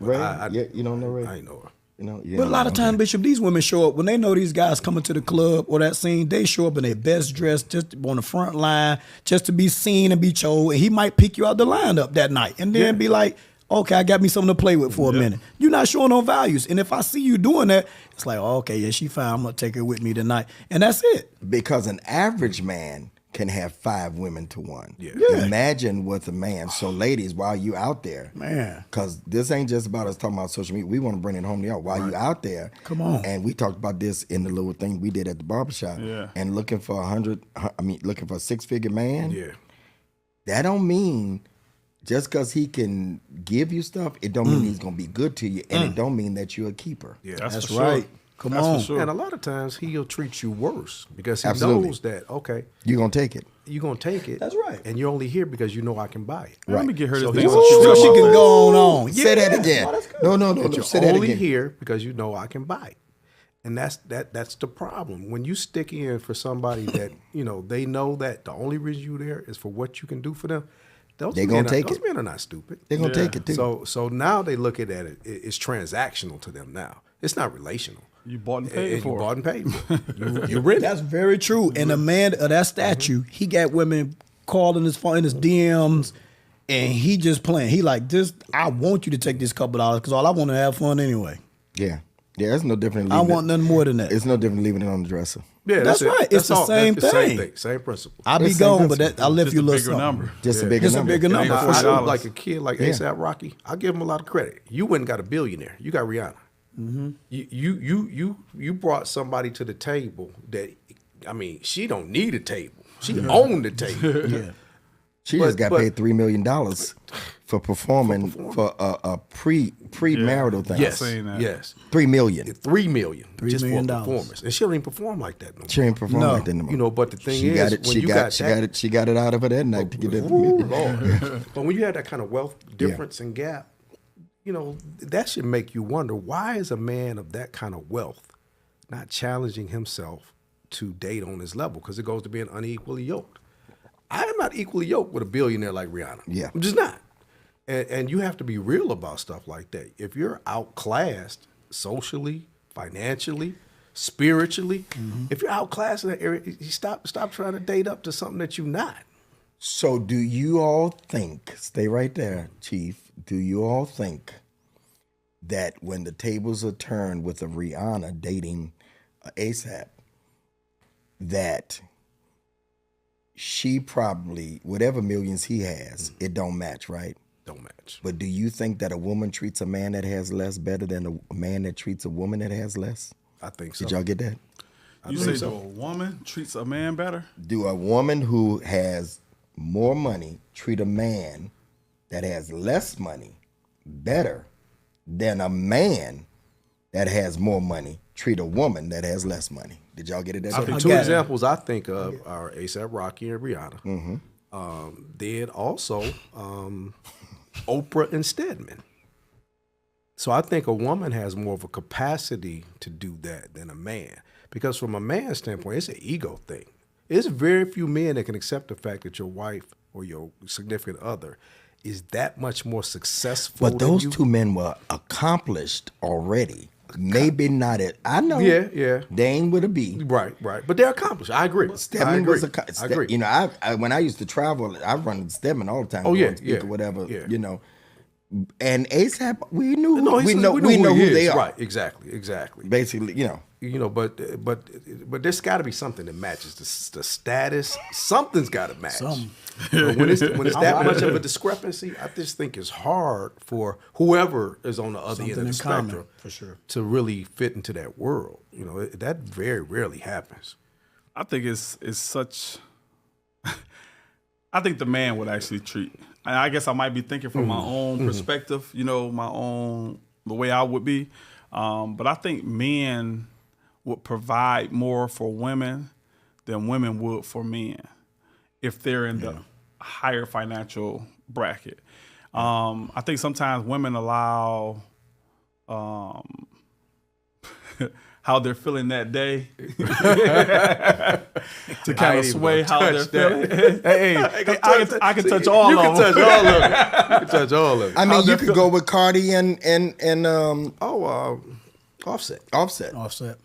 Ray? I Yeah, you don't know Ray. I ain't know her. You know, yeah, But a lot of okay. times, Bishop, these women show up when they know these guys coming to the club or that scene. They show up in their best dress, just on the front line, just to be seen and be chose. And he might pick you out the lineup that night, and then be like, "Okay, I got me something to play with for a minute." You're not showing no values, and if I see you doing that, it's like, oh, "Okay, yeah, she fine. I'm gonna take her with me tonight," and that's it. Because an average man can have 5 women to one. Yeah. Imagine with a man. So, ladies, while you out there, Man. because this ain't just about us talking about social media. We want to bring it home to y'all. While you out there, Come on. And we talked about this in the little thing we did at the barbershop. Yeah. And looking for looking for a 6-figure man. Yeah. That don't mean just because he can give you stuff, it don't mean he's gonna be good to you, and it don't mean that you're a keeper. Yeah. That's for sure. right. Come That's on. for sure. And a lot of times he'll treat you worse because he Absolutely. knows that, okay, You're gonna take it. you're going to take it. That's right. And you're only here because you know I can buy it. Let me get her So this he's thing. a So So she she can can go on. Say that again. No. But you're Say that only again. here because you know I can buy it. And that's the problem. When you stick in for somebody that, they know that the only reason you're there is for what you can do for them, those They men gonna take those it. men are not stupid. They're gonna take it too. So now they look at it, it's transactional to them now. It's not relational. You bought and paid for You it. bought and paid for it. You rent it. That's very true. And the man of that statue, he got women calling his phone in his DMs, and he just playing. He like, this. I want you to take this couple dollars because all I want to have fun anyway. Yeah, it's no different. I Leaving want nothing more than that. It's no different leaving it on the dresser. Yeah, That's it. right. It's the all. same That's thing. Same principle. I'll be It's the same gone, but principle. I left Just you a a little bigger something. number. Just a Yeah. bigger Just a number. bigger It ain't number. Now, for I sure. look like a kid like ASAP Rocky. I give him a lot of credit. You went and got a billionaire. You got Rihanna. You brought somebody to the table that, she don't need a table. She owned the table. Yeah. She just got but- paid $3 million for performing for a pre-marital thing. Yes, seen that. yes. $3 million. $3 million just for million a performance, and she don't even perform like that no more. She ain't perform No. like that no more. But the thing she is, got it. when She you got. that, She got it out of her that night to get that. Ooh, Lord. But when you have that kind of wealth difference and gap, that should make you wonder, why is a man of that kind of wealth not challenging himself to date on his level? Because it goes to being unequally yoked. I am not equally yoked with a billionaire like Rihanna. Yeah. I'm just not. And you have to be real about stuff like that. If you're outclassed socially, financially, spiritually, if you're outclassed in that area, you stop trying to date up to something that you're not. So, do you all think? Stay right there, Chief. Do you all think that when the tables are turned with a Rihanna dating ASAP, that she probably, whatever millions he has, it don't match, right? Don't match. But do you think that a woman treats a man that has less better than a man that treats a woman that has less? I think so. Did y'all get that? You say so. A woman treats a man better? Do a woman who has more money treat a man that has less money better than a man that has more money treat a woman that has less money? Did y'all get it? I think I two got it. examples I think of are ASAP Rocky and Rihanna. Then also Oprah and Stedman. So I think a woman has more of a capacity to do that than a man. Because from a man's standpoint, it's an ego thing. There's very few men that can accept the fact that your wife or your significant other is that much more successful But than those you. two men were accomplished already. Maybe not it. I know. Yeah. Dane with a B. Right. But they're accomplished. I agree. I Stedman agree. was I agree. You know, I when I used to travel, I run Stedman all the time. Oh, go yeah, and speak yeah, or whatever. yeah. You know, and ASAP, we knew. No, we know he who is. they are. Right. Exactly. Basically, you know. But there's got to be something that matches the status. Something's got to match. But when it's that much of a discrepancy, I just think it's hard for whoever is on the other end of Something the in common, spectrum for sure. to really fit into that world. That very rarely happens. I think it's such. I think the man would actually treat. And I guess I might be thinking from my own perspective, my own the way I would be. But I think men would provide more for women than women would for men if they're in the higher financial bracket. I think sometimes women allow how they're feeling that day to kind of sway how they're feeling. Hey, I can touch all of them. You can touch all of it. I mean, you could go with Cardi and Offset. Offset.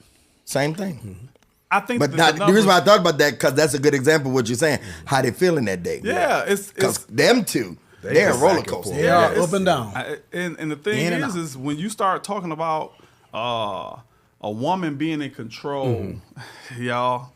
Same thing. I think, But the reason why I thought about that, because that's a good example of what you're saying. How they feeling that day. Yeah, because them two, they're a roller coaster. Yeah, up and down. And the thing is when you start talking about a woman being in control, y'all.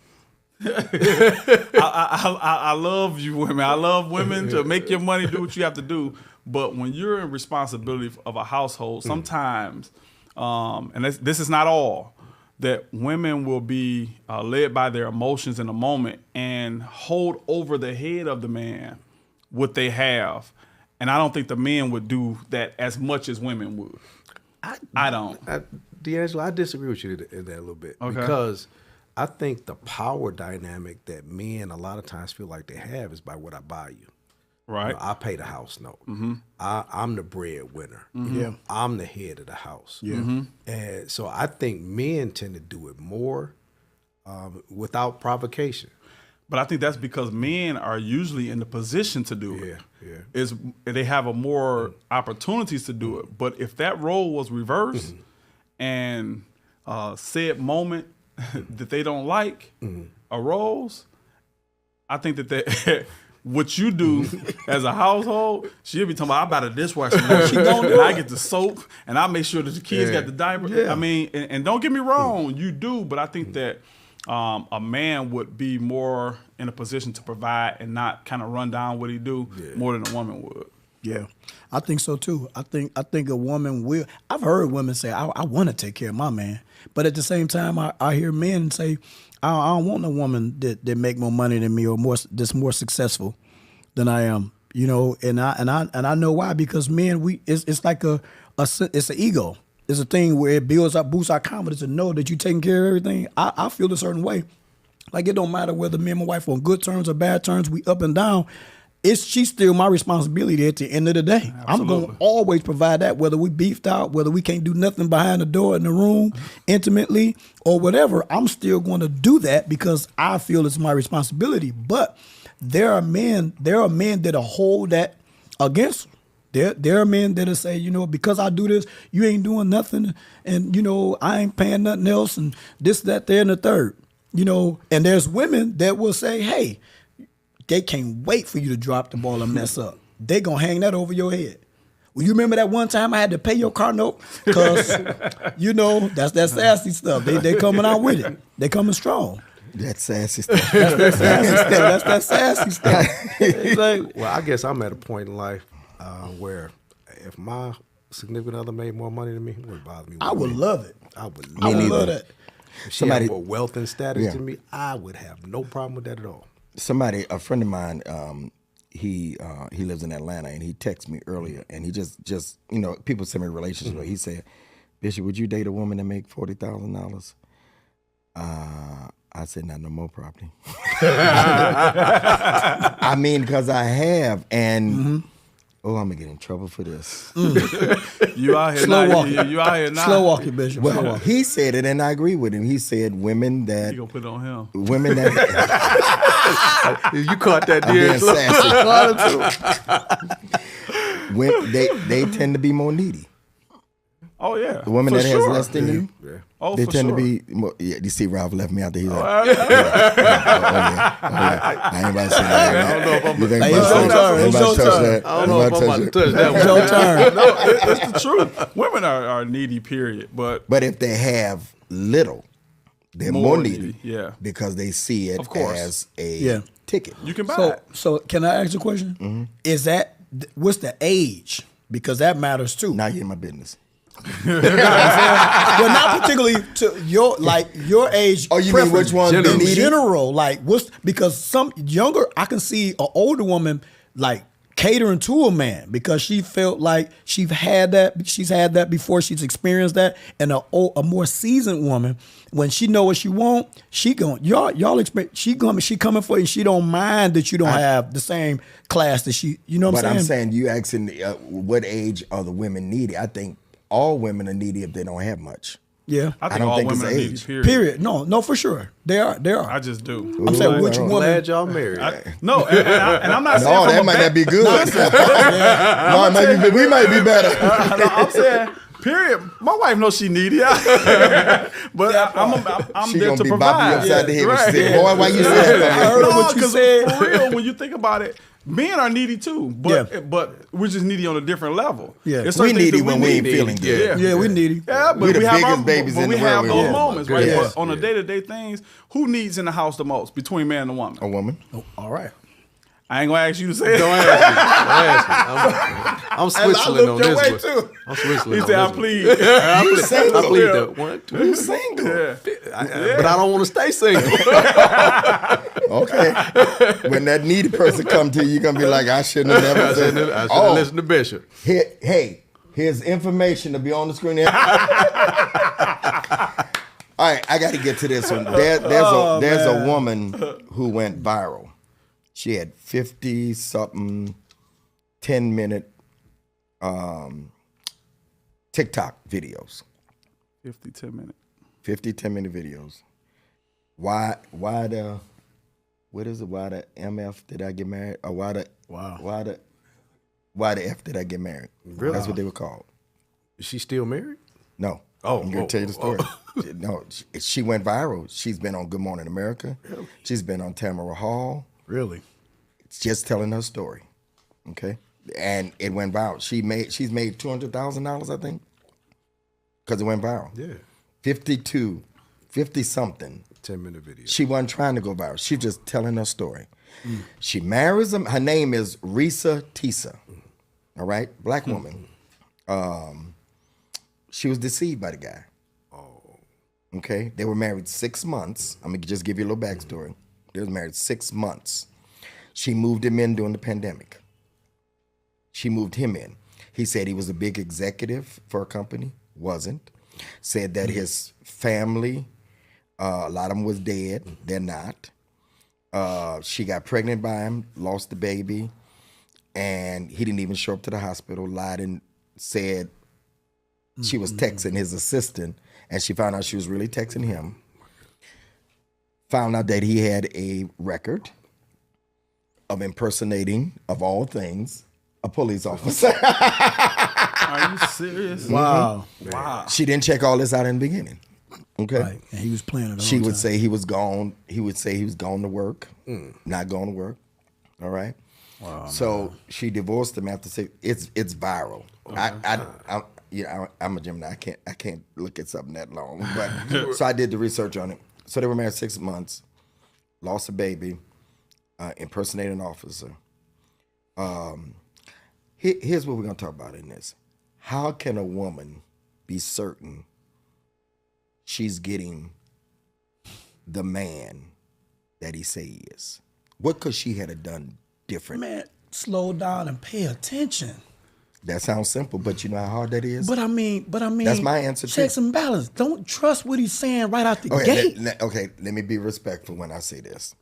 I love you women. I love women to make your money, do what you have to do. But when you're in responsibility of a household, sometimes, and this is not all, that women will be led by their emotions in a moment and hold over the head of the man what they have. And I don't think the men would do that as much as women would. I don't. D'Angelo, I disagree with you in that a little bit. Okay. Because I think the power dynamic that men a lot of times feel like they have is by what I buy you. Right. You know, I pay the house note. I'm the breadwinner. Yeah. I'm the head of the house. Yeah. And so I think men tend to do it more without provocation. But I think that's because men are usually in the position to do it. Yeah. They have a more opportunities to do it. But if that role was reversed and said moment that they don't like arose, I think that what you do as a household, she'll be talking about, I buy the dishwasher, and I get the soap, and I make sure that the kids got the diaper. Yeah. I mean, and don't get me wrong, you do, but I think that a man would be more in a position to provide and not kind of run down what he do more than a woman would. Yeah, I think so too. I think a woman will. I've heard women say, I want to take care of my man. But at the same time, I hear men say, I don't want no woman that make more money than me or that's more successful than I am. You know, and I know why, because men, it's like it's an ego. It's a thing where it boosts our confidence to know that you're taking care of everything. I feel a certain way. Like, it don't matter whether me and my wife are on good terms or bad terms, we up and down. She's still my responsibility at the end of the day. Absolutely. I'm going to always provide that, whether we beefed out, whether we can't do nothing behind the door in the room intimately or whatever. I'm still going to do that because I feel it's my responsibility. But there are men that'll hold that against them. There are men that'll say, you know, because I do this, you ain't doing nothing, and, you know, I ain't paying nothing else, and this, that, there, and the third. You know, and there's women that will say, hey, they can't wait for you to drop the ball and mess up. They gonna hang that over your head. Well, you remember that one time I had to pay your car note? Because, you know, that's that sassy stuff. They coming out with it. They coming strong. That sassy stuff. That's that sassy stuff. It's like, Well, I guess I'm at a point in life where if my significant other made more money than me, it wouldn't bother me. I would love it. I would I would love that. If she had more wealth and status than me, I would have no problem with that at all. A friend of mine, he lives in Atlanta, and he texted me earlier, and he just you know, people send me relationships. He said, Bishop, would you date a woman that make $40,000? I said, not no more, probably. I mean, because I have, and I'm gonna get in trouble for this. You out here Slow now. walking. You out here now. Slow walking, Bishop. Slow Well, walking. he said it, and I agree with him. He said women that You gonna put it on him. women that You caught that, I'm being dear. sassy. They tend to be more needy. Oh yeah. The woman For that sure. has less than you, Oh, they for tend sure. to be more. Yeah, you see, Ralph left me out there. He's like, Oh, yeah. I ain't about to say that. I don't know if I'm You think Hey, about it's your to turn. touch It's your that? turn. I don't know if I'm about to touch that It's one. your turn. No, it's the truth. Women are needy, period. But But if they have little, they're more needy. Yeah. Because they see it Of course. as a Yeah. ticket. You can buy it. So can I ask you a question? Is what's the age? Because that matters too. Now you're in my business. Well, not particularly to your age. Oh, you mean preference. which one in the needy? general? Like, because some younger, I can see an older woman like catering to a man because she felt like she's had that before, she's experienced that. And a more seasoned woman, when she know what she want, she expect she coming for you, and she don't mind that you don't have the same class that she, you know what I'm saying? I'm saying, you asking what age are the women needy? I think all women are needy if they don't have much. Yeah, I think don't all think women it's are needy, age. period. No, for sure. They are. I just do. I'm saying which woman. Glad y'all married. No, and I'm not saying No, from that a might bad- not be good. We might be better. No, I'm saying, period. My wife knows she needy, but I'm She there gonna to be bopping provide. you upside the head when she Right. said, boy, why you say that? I heard what you 'cause said. For real, when you think about it, men are needy too, but Yeah. but we're just needy on a different level. Yeah. It's We certain things needy that when we ain't need. feeling good. Yeah, we need it. Yeah, but We the we have biggest our, babies but in we the have world. those Yeah. moments, right? Yes. But on the day-to-day things, who needs in the house the most between man and woman? A woman. All right. I ain't gonna ask you to say it. Don't ask me. I'm Switzerland on this one. too. I'm Switzerland He on said, I this one. plead. Single. I plead the 1, 2, You single. but I don't want to stay single. Okay. When that needy person come to you, you're going to be like, I shouldn't have never said that. I should have listened to Bishop. Here's information to be on the screen. All right, I got to get to this one. There's a woman who went viral. She had 50-something 10-minute TikTok videos. 10 minute. 10-minute videos. Why the MF did I get married? Or why the F did I get married? Really? That's what they were called. Is she still married? No. I'm going to tell you the story. No, she went viral. She's been on Good Morning America. Really? She's been on Tamara Hall. Really? It's just telling her story. Okay? And it went viral. She's made $200,000, I think, because it went viral. Yeah. 50-something. 10-minute video. She wasn't trying to go viral. She's just telling her story. She marries him. Her name is Risa Tisa. All right? Black woman. She was deceived by the guy. Oh. Okay? They were married 6 months. I'm going to just give you a little backstory. They were married 6 months. She moved him in during the pandemic. She moved him in. He said he was a big executive for a company. Wasn't. Said that his family, a lot of them was dead. They're not. She got pregnant by him, lost the baby, and he didn't even show up to the hospital. Lied and said she was texting his assistant, and she found out she was really texting him. Found out that he had a record of impersonating, of all things, a police officer. Are you serious? Wow. Wow. She didn't check all this out in the beginning. Okay. Right. And he was playing it all She the would time. say he was gone. He would say he was gone to work, not going to work. All right. Wow. So she divorced him after 6. It's viral. I'm a Gemini. I can't look at something that long. But so I did the research on it. So they were married 6 months, lost a baby, impersonated an officer. Here's what we're gonna talk about in this. How can a woman be certain she's getting the man that he say he is? What could she have done different? Man, slow down and pay attention. That sounds simple, but you know how hard that is? But I mean, That's my answer, too. Checks and balance. Don't trust what he's saying right out the Okay, gate. let me be respectful when I say this.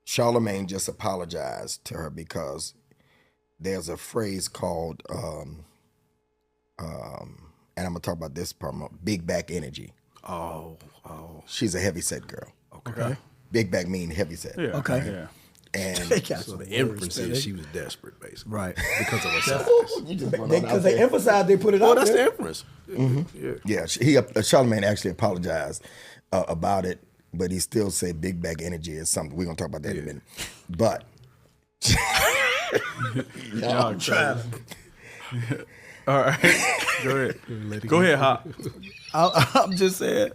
Charlemagne just apologized to her because there's a phrase called, and I'm gonna talk about this part more, big back energy. Oh. She's a heavy set girl. Okay. Big back mean heavy set. Yeah. Okay. Yeah. And So the inference is she was desperate, basically. Right. Because of her size. Because they emphasize, they put it Oh, out that's there. the inference. Yeah. Charlemagne actually apologized about it, but he still said big back energy is something. We're gonna talk about that in a minute. But Y'all trying. All right. Go ahead. Go ahead, Hop. I'm just saying.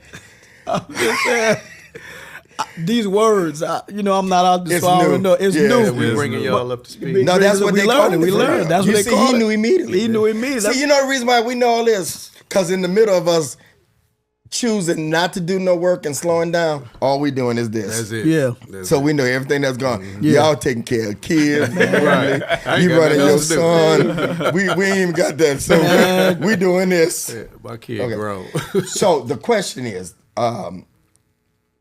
These words, I'm not out this It's far. new. No, it's Yeah, new. We're bringing y'all up to speed. no, that's what we they learned. call it. We for learned. real. That's what You they see, call he it. knew immediately. He knew immediately. See, you know the reason why we know all this? Because in the middle of us choosing not to do no work and slowing down, all we doing is this. That's it. Yeah. So we know everything that's going. Yeah. Y'all taking care of kids, Right. I ain't you got running nothing your else to do. son. we ain't even got that. So we doing this. Yeah, my kid grown. So the question is,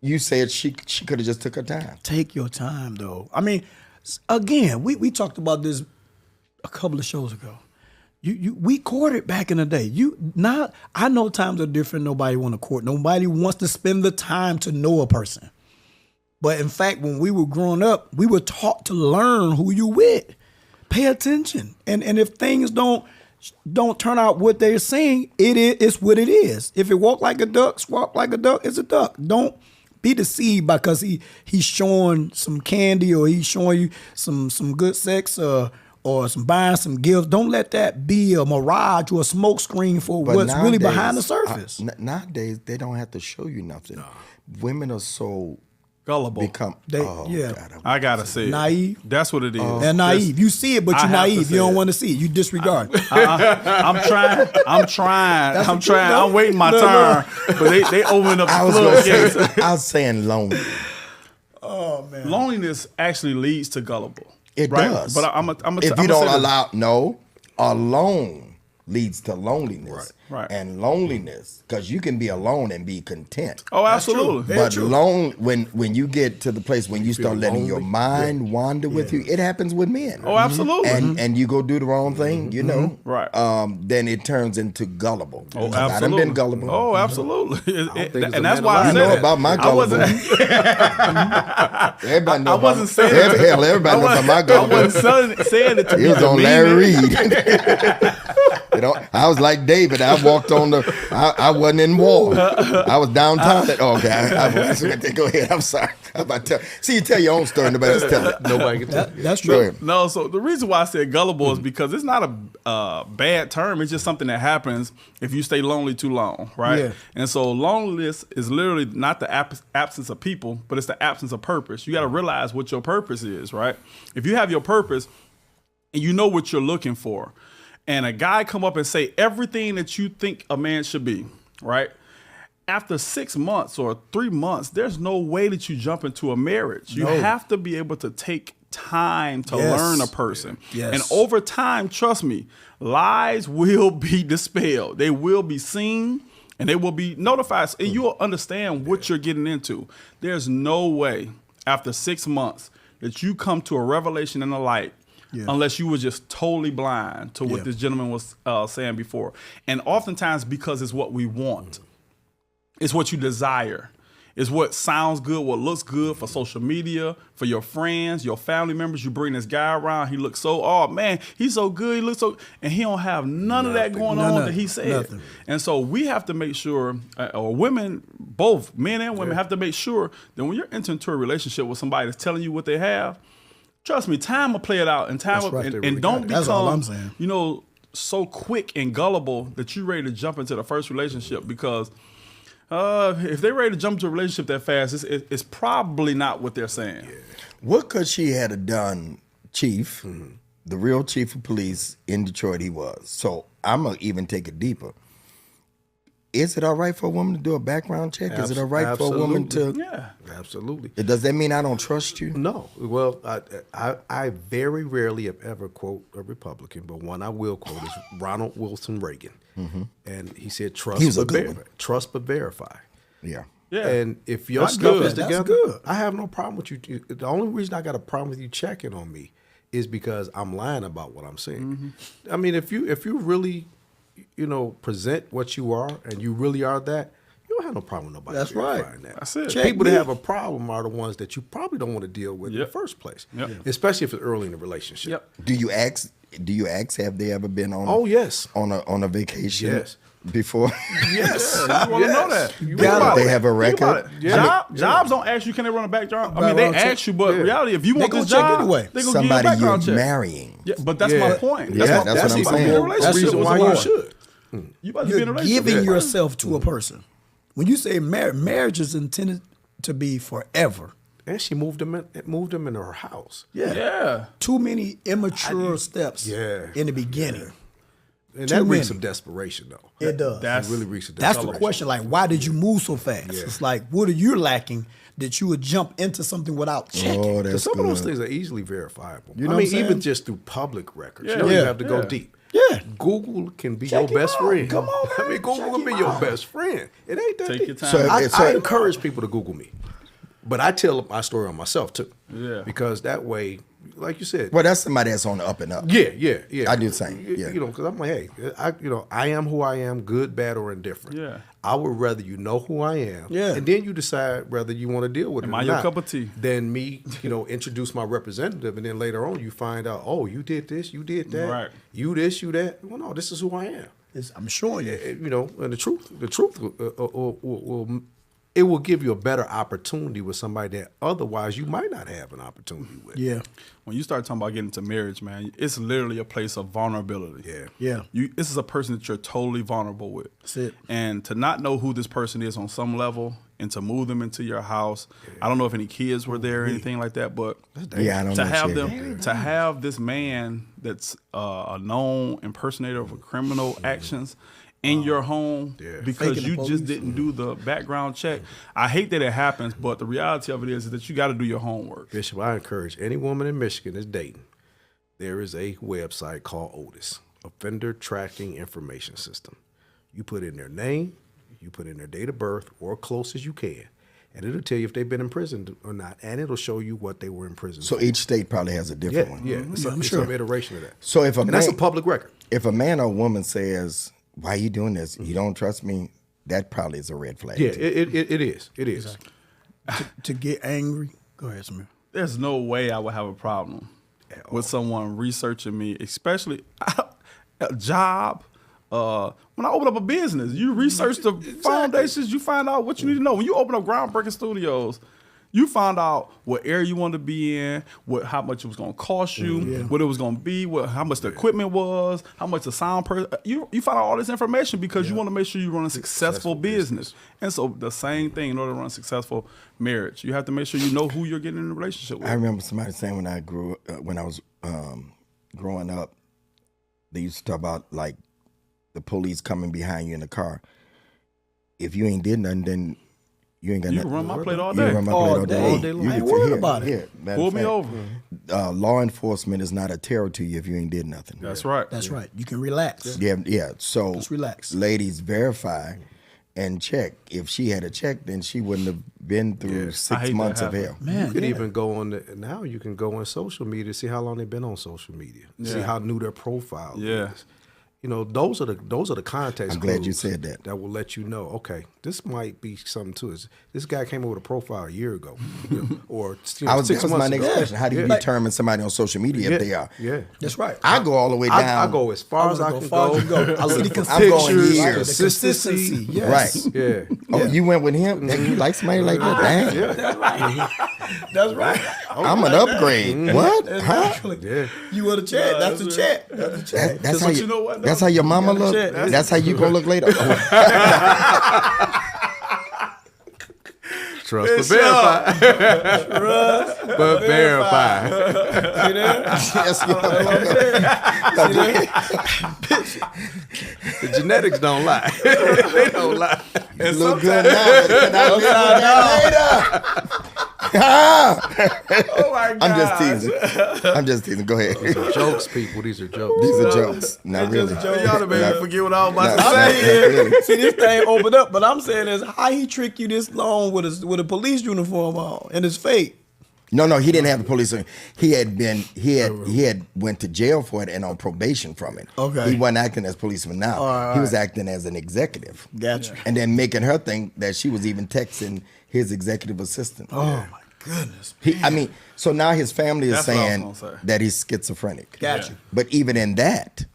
you said she could have just took her time. Take your time, though. I mean, again, we talked about this a couple of shows ago. We courted back in the day. I know times are different. Nobody want to court. Nobody wants to spend the time to know a person. But in fact, when we were growing up, we were taught to learn who you with. Pay attention. And if things don't turn out what they're saying, it's what it is. If it walk like a duck, squawk like a duck, it's a duck. Don't be deceived because he's showing some candy or he's showing you some good sex or some buying some gifts. Don't let that be a mirage or a smoke screen for But what's really behind the nowadays, surface. Nowadays, they don't have to show you nothing. Women are so Gullible. God, I gotta say, Naive. That's what it is. They're naive. You see it, but I you're have to naive. say You don't it. want to see it. You disregard. I'm trying. That's I'm what trying. you know. I'm waiting my No, turn. But they open up I the was gonna floodgates. say, I was saying lonely. Oh man. Loneliness actually leads to gullible. It right? does. But I'm If you don't allow, alone leads to loneliness. Right. And loneliness, because you can be alone and be content. Oh, absolutely. Very But true. when you get to the place when you start letting your mind wander with you, it happens with men. Oh, absolutely. And you go do the wrong thing, you know. Right. Then it turns into gullible. Oh, I done absolutely. been gullible. Oh, absolutely. think it's a And that's man why I alive. You said know it. about my I wasn't. gullible. Everybody know I about wasn't saying it. Hell, everybody know about my I gullible. wasn't saying it to be It was on Larry demeaning. Reed. You know, I was like David. I walked on the. I wasn't in war. I was downtown. Go ahead. I'm sorry. I'm about to tell. See, you tell your own story. Nobody else tell it. Nobody can tell. That's Go true. ahead. No, so the reason why I said gullible is because it's not a bad term. It's just something that happens if you stay lonely too long, right? Yeah. And so loneliness is literally not the absence of people, but it's the absence of purpose. You got to realize what your purpose is, right? If you have your purpose and you know what you're looking for, and a guy come up and say everything that you think a man should be, right? After 6 months or 3 months, there's no way that you jump into a marriage. You have to be able to take time to Yes. learn a person. Yes. And over time, trust me, lies will be dispelled. They will be seen and they will be notified. And you'll understand what you're getting into. There's no way after 6 months that you come to a revelation in the light unless you were just totally blind to what this gentleman was saying before. And oftentimes because it's what we want. It's what you desire. It's what sounds good, what looks good for social media, for your friends, your family members. You bring this guy around, he looks so, oh man, he's so good, he looks so, and he don't have none of that going on that he said. Nothing. And so we have to make sure, or women, both men and women have to make sure that when you're entering into a relationship with somebody that's telling you what they have, trust me, time will play it out, and time That's will, right, they and really don't got it. That's all I'm saying. so quick and gullible that you're ready to jump into the first relationship because if they're ready to jump into a relationship that fast, it's probably not what they're saying. What could she have done, Chief, the real chief of police in Detroit he was. So I'm going to even take it deeper. Is it all right for a woman to do a background check? Is it all right for a woman to? Yeah. Absolutely. Does that mean I don't trust you? No. Well, I very rarely have ever quote a Republican, but one I will quote is Ronald Wilson Reagan. And he said, He was a good one. trust but verify. Yeah. Yeah. And if your That's stuff good. is That's together, good. I have no problem with you. The only reason I got a problem with you checking on me is because I'm lying about what I'm saying. I mean, if you really, present what you are and you really are that, you don't have no problem with nobody That's right. verifying that. That's it. Check People that me. have a problem are the ones that you probably don't want to deal with in the Yep. first place, Yep. especially if it's early in the relationship. Yep. Do you ask? Have they ever been on? Oh, yes. On a vacation. Yes. Before. Yes. You want to know that. You Think got about They it. have a Think about record. it. Yeah. Jobs don't ask you, can they run a background? I mean, they Background check. ask you, but Yeah. reality, if you want gonna this check job, anyway. they gonna Somebody give you a you're background check. marrying. Yeah, but that's Yeah. my point. Yeah, that's what I'm you about to be in a saying. relationship That's the reason with why someone. you should. You about to be in a You're relationship. giving with someone. yourself to a person. When you say marriage is intended to be forever. And she moved him in her house. Yeah. Too many immature steps Yeah. in the beginning. And Too that reeks many. of desperation, though. It does. It really reeks of That's desperation. the question. Like, why did you move so fast? Yeah. It's like, what are you lacking that you would jump into something without checking? Oh, So that's some of those good. things are easily verifiable. You know I what mean, I'm saying? even just through public records. Yeah. You don't Yeah. even have to go Yeah. deep. Yeah. Google can be Check your him best out. friend. Come on, man. I mean, Google Check can be him your out. best friend. It ain't that Take deep. your time. So- I encourage people to Google me. But I tell my story on myself, too. Yeah. Because that way, like you said, Well, that's somebody that's on the up and up. yeah. I do the same, yeah. You know, because I'm like, hey, I am who I am, good, bad, or indifferent. Yeah. I would rather you know who I am, Yeah. and then you decide whether you want to deal with Am it I or your not. cup of tea? Than me, introduce my representative, and then later on you find out, oh, you did this, you did that, Right. you this, you that. Well, no, this is who I am. I'm showing you. And the truth will give you a better opportunity with somebody that otherwise you might not have an opportunity with. Yeah. When you start talking about getting into marriage, man, it's literally a place of vulnerability. Yeah. Yeah. This is a person that you're totally vulnerable with. That's it. And to not know who this person is on some level and to move them into your house, I don't know if any kids were there or anything like that, but Yeah, I don't to know. have shit. them, to have this man that's a known impersonator of criminal actions in your home because Faking the you police. just didn't do the background check. I hate that it happens, but the reality of it is that you got to do your homework. Bishop, I encourage any woman in Michigan that's dating, there is a website called Otis, Offender Tracking Information System. You put in their name, you put in their date of birth, or close as you can, and it'll tell you if they've been in prison or not, and it'll show you what they were in prison So for. each state probably has a different one. Yeah, it's some iteration of that. So if a And that's a man, public record. if a man or woman says, "Why are you doing this? You don't trust me," that probably is a red flag. Yeah, too. it is. It is. To get angry. Go ahead, Samir. There's no way I would have a problem with someone researching me, especially a job. When I open up a business, you research the foundations, you find out what you need to know. When you open up Groundbreaking Studios, you found out what area you wanted to be in, how much it was going to cost you, what it was going to be, how much the equipment was, how much the sound you find out all this information because you want to make sure you run a successful business. And so the same thing in order to run a successful marriage, you have to make sure you know who you're getting in a relationship with. I remember somebody saying when I was growing up, they used to talk about like the police coming behind you in the car. If you ain't did nothing, then you ain't got You nothing. can run my plate all You day. can run my plate all day. All day long. You I ain't can- worried here, about it. here, matter Pull of me fact, over. Law enforcement is not a terror to you if you ain't did nothing. That's right. That's right. You can relax. Yeah. So Just relax. ladies, verify and check. If she had a check, then she wouldn't have been through I 6 hate that months of happening. hell. Man, You can yeah. even go on now. You can go on social media to see how long they've been on social media. See how new their profile Yeah. is. Those are the context. I'm glad you clues said that. That will let you know. Okay, this might be something to us. This guy came up with a profile a year ago, or That was 6 my months next ago. question. How do you Yeah. determine somebody on social media if they are? Yeah. That's right. I go all the way down. I go as far as I can go. I see the I'm going consistency. years. The consistency. Yes. Right. Yeah. Oh, you went with him? You like somebody like that? Damn. That's right. I'm an upgrade. What? Huh? Exactly. Yeah. You want a check? That's a check. That's a check. That's how But you, you know what, though? that's how your mama look. check. That's how you gonna look later. Trust but verify. But verify. See there? Yes, The genetics don't lie. They don't lie. you look good now, but can I live with that later? Oh my God. I'm just teasing. Go ahead. These are jokes, people. These are jokes. These are jokes. Not really. Y'all done made me forget what I was about to Not- say. not really. See, this thing opened up, but I'm saying is how he trick you this long with a police uniform on and it's fake. No, he didn't have the police. He had went to jail for it and on probation from it. Okay. He wasn't acting as policeman now. All He was acting as an executive. Gotcha. And then making her think that she was even texting his executive assistant. Oh my goodness. So now his family is That's what I was saying gonna say. that he's schizophrenic. Gotcha. But even in that,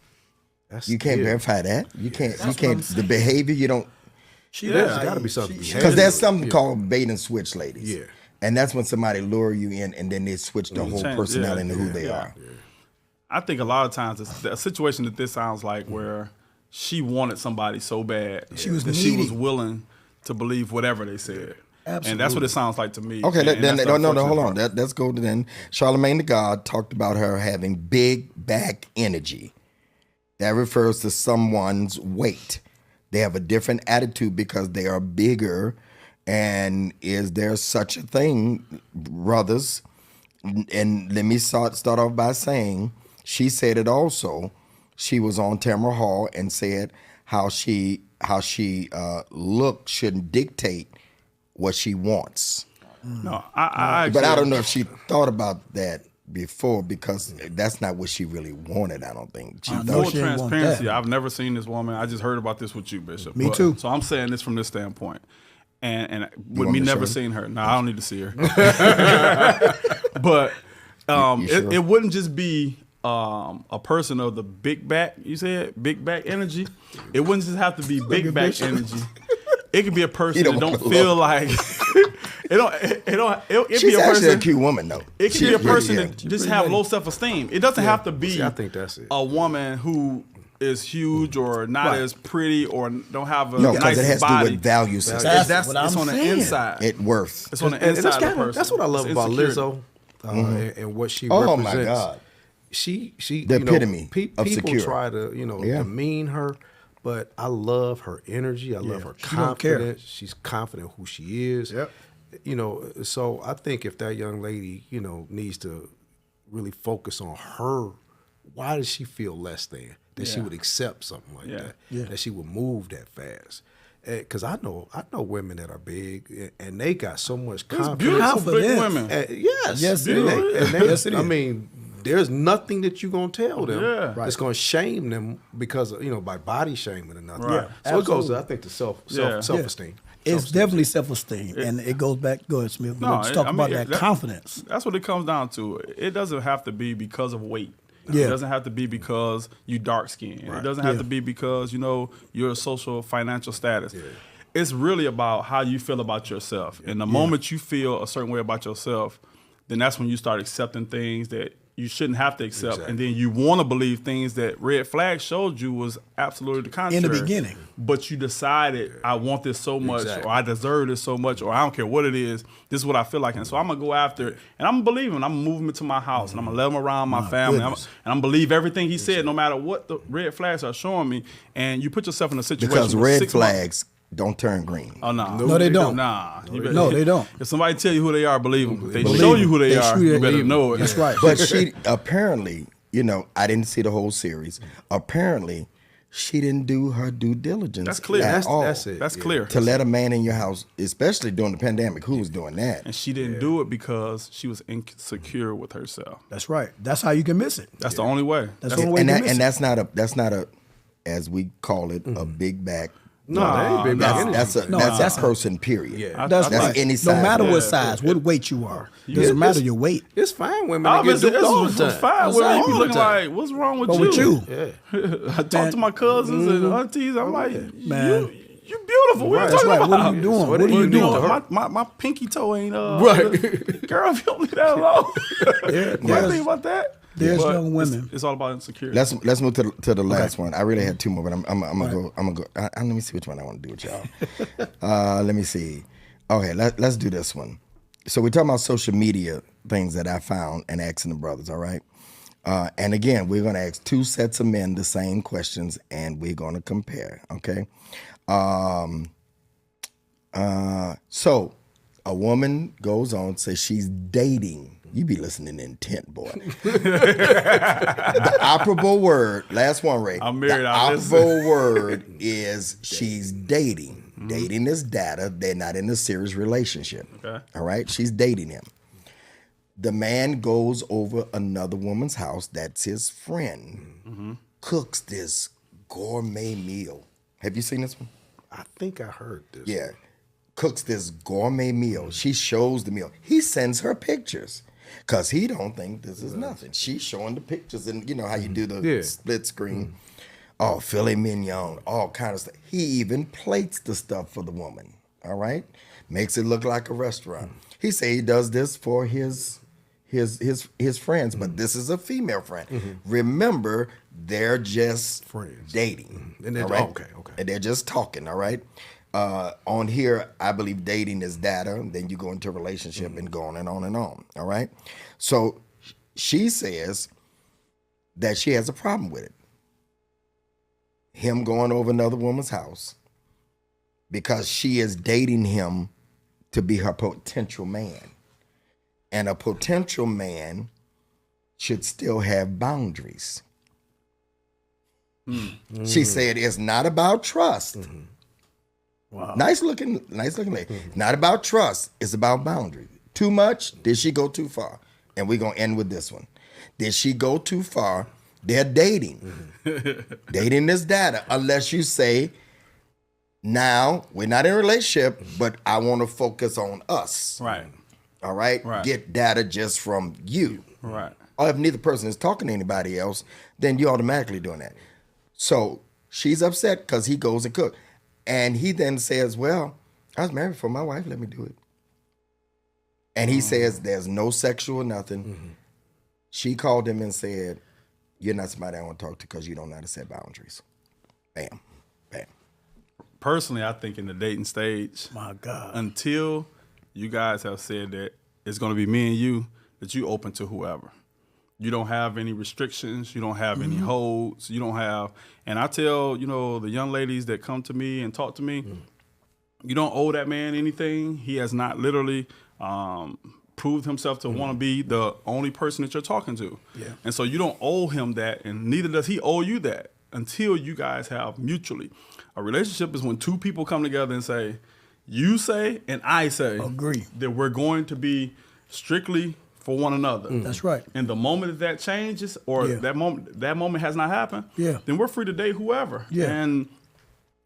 That's you can't yeah. verify that. You can't. The behavior you don't. There's got to be something. Because there's something called bait and switch, ladies. Yeah. And that's when somebody lure you in and then they switch the whole change, personality yeah, into who they are. I think a lot of times it's a situation that this sounds like where she wanted somebody so bad She was that she was needy. willing to believe whatever they said. Absolutely. And that's what it sounds like to me. Okay, And then that's the no, unfortunate hold on. part. Let's go to then. Charlemagne the God talked about her having big back energy. That refers to someone's weight. They have a different attitude because they are bigger. And is there such a thing, brothers? And let me start off by saying, she said it also. She was on Tamara Hall and said how she look shouldn't dictate what she wants. No, I but I don't know if she thought about that before, because that's not what she really wanted. I don't think. Full transparency. I've never seen this woman. I just heard about this with you, Bishop. Me too. So I'm saying this from this standpoint. And with me never seeing her. No, I don't need to see her. But sure? it wouldn't just be a person of the big back. You said big back energy. It wouldn't just have to be big back energy. It could be a person that don't feel like it She's be a actually person. a cute woman, though. It can be a person that just have low self-esteem. It doesn't have to be. See, I think that's it. A woman who is huge or not as pretty or don't have a No, because nice it has body. to do with value system. That's what it's I'm on the saying. inside. It worth. It's on the And inside of the person. that's what I love It's about insecurity. Lizzo and what she Oh represents. my God. She The epitome of people secure. try to demean her, but I love her energy. I love her she don't care. confidence. She's confident who she is. Yep. So I think if that young lady, needs to really focus on her, why does she feel less than? That she would accept something like that. Yeah. That she would move that fast. Because I know women that are big and they got so much confidence. Beautiful big Confidence. women. Yes, it is. Yes, it is. I mean, there's nothing that you're gonna tell them that's gonna shame them because of, by body shaming or nothing. Right. So it goes to, I think, the self-esteem. It's definitely self-esteem, and it goes back. Go ahead, Smith. Let's talk about that confidence. That's what it comes down to. It doesn't have to be because of weight. Yeah. It doesn't have to be because you dark skinned. It doesn't have to be because your social financial status. Yeah. It's really about how you feel about yourself. And the moment you feel a certain way about yourself, then that's when you start accepting things that you shouldn't have to accept. Exactly. And then you want to believe things that red flag showed you was absolutely the contrary. In the beginning. But you decided, I want this so much, or I deserve this so much, or I don't care what it is. This is what I feel like. And so I'm going to go after it. And I'm going to believe him. I'm going to move him into my house. And I'm going to let him around my family. And I'm going to believe everything he said, no matter what the red flags are showing me. And you put yourself in a situation Because with red 6 flags don't turn green. Oh, no. No, they don't. Nah. No, they don't. If somebody tell you who they are, believe them. If they Believe show them. you who they They are, show you you better believe know it. That's right. But she apparently, I didn't see the whole series. Apparently, she didn't do her due diligence. That's clear. That's it. That's clear. To let a man in your house, especially during the pandemic, who was doing that? And she didn't do it because she was insecure with herself. That's right. That's how you can miss it. That's the only way. That's the only way And you that, can miss and it. that's not a, as we call it, a big back. No, that ain't big back energy. That's a person. Period. Yeah. That's That's right. any No size. matter Yeah. what size, what weight you are, doesn't matter your weight. It's fine women that get Obviously, duped all the it's time. fine. Women, you be All the looking time. like, what's wrong with But you? with you, Yeah. I talk to my cousins and aunties. I'm like, Man. you beautiful. What are you That's talking right. about? What are you doing? What are you doing? My pinky toe ain't Right. Girl, if you don't leave that alone. You might there's- think about that. there's But young women. It's all about insecurity. Let's move to the last one. I really had two more, but I'm gonna go. Let me see which one I want to do with y'all. Let me see. Okay, let's do this one. So we're talking about social media things that I found and asking the brothers. All right. And again, we're gonna ask two sets of men the same questions, and we're gonna compare. Okay. So a woman goes on, says she's dating. You be listening intent, boy. The operable word, last one, Ray. I'm married, The I listen. operable word is she's dating. Dating is data. They're not in a serious relationship. Okay. All right? She's dating him. The man goes over another woman's house, that's his friend, cooks this gourmet meal. Have you seen this one? I think I heard this. Yeah. Cooks this gourmet meal. She shows the meal. He sends her pictures because he don't think this is nothing. She's showing the pictures, and you know how you do the split screen. Oh, filet mignon, all kind of stuff. He even plates the stuff for the woman. All right, makes it look like a restaurant. He say he does this for his friends, but this is a female friend. Remember, they're just Friends. dating. And they're- all right? okay. And they're just talking. All right. On here, I believe dating is data. Then you go into a relationship and go on and on and on. All right. So she says that she has a problem with it. him going over another woman's house because she is dating him to be her potential man. And a potential man should still have boundaries. She said it's not about trust. Wow. Nice looking lady. Not about trust, it's about boundaries. Too much? Did she go too far? And we're gonna end with this one. Did she go too far? They're dating. Dating is data, unless you say, now we're not in a relationship, but I want to focus on us. Right. All right? Get data just from you. Right. Or if neither person is talking to anybody else, then you're automatically doing that. So she's upset because he goes and cooks. And he then says, well, I was married for my wife, let me do it. And he says there's no sexual nothing. She called him and said, you're not somebody I want to talk to because you don't know how to set boundaries. Bam. Bam. Personally, I think in the dating stage, My God. until you guys have said that it's going to be me and you, that you open to whoever. You don't have any restrictions. You don't have any holds. You don't have, and I tell, the young ladies that come to me and talk to me, you don't owe that man anything. He has not literally proved himself to want to be the only person that you're talking to. Yeah. And so you don't owe him that, and neither does he owe you that until you guys have mutually. A relationship is when two people come together and say, you say and I say, agree, that we're going to be strictly for one another. That's right. And the moment that changes, or that moment has not happened, then we're free to date whoever. Yeah. And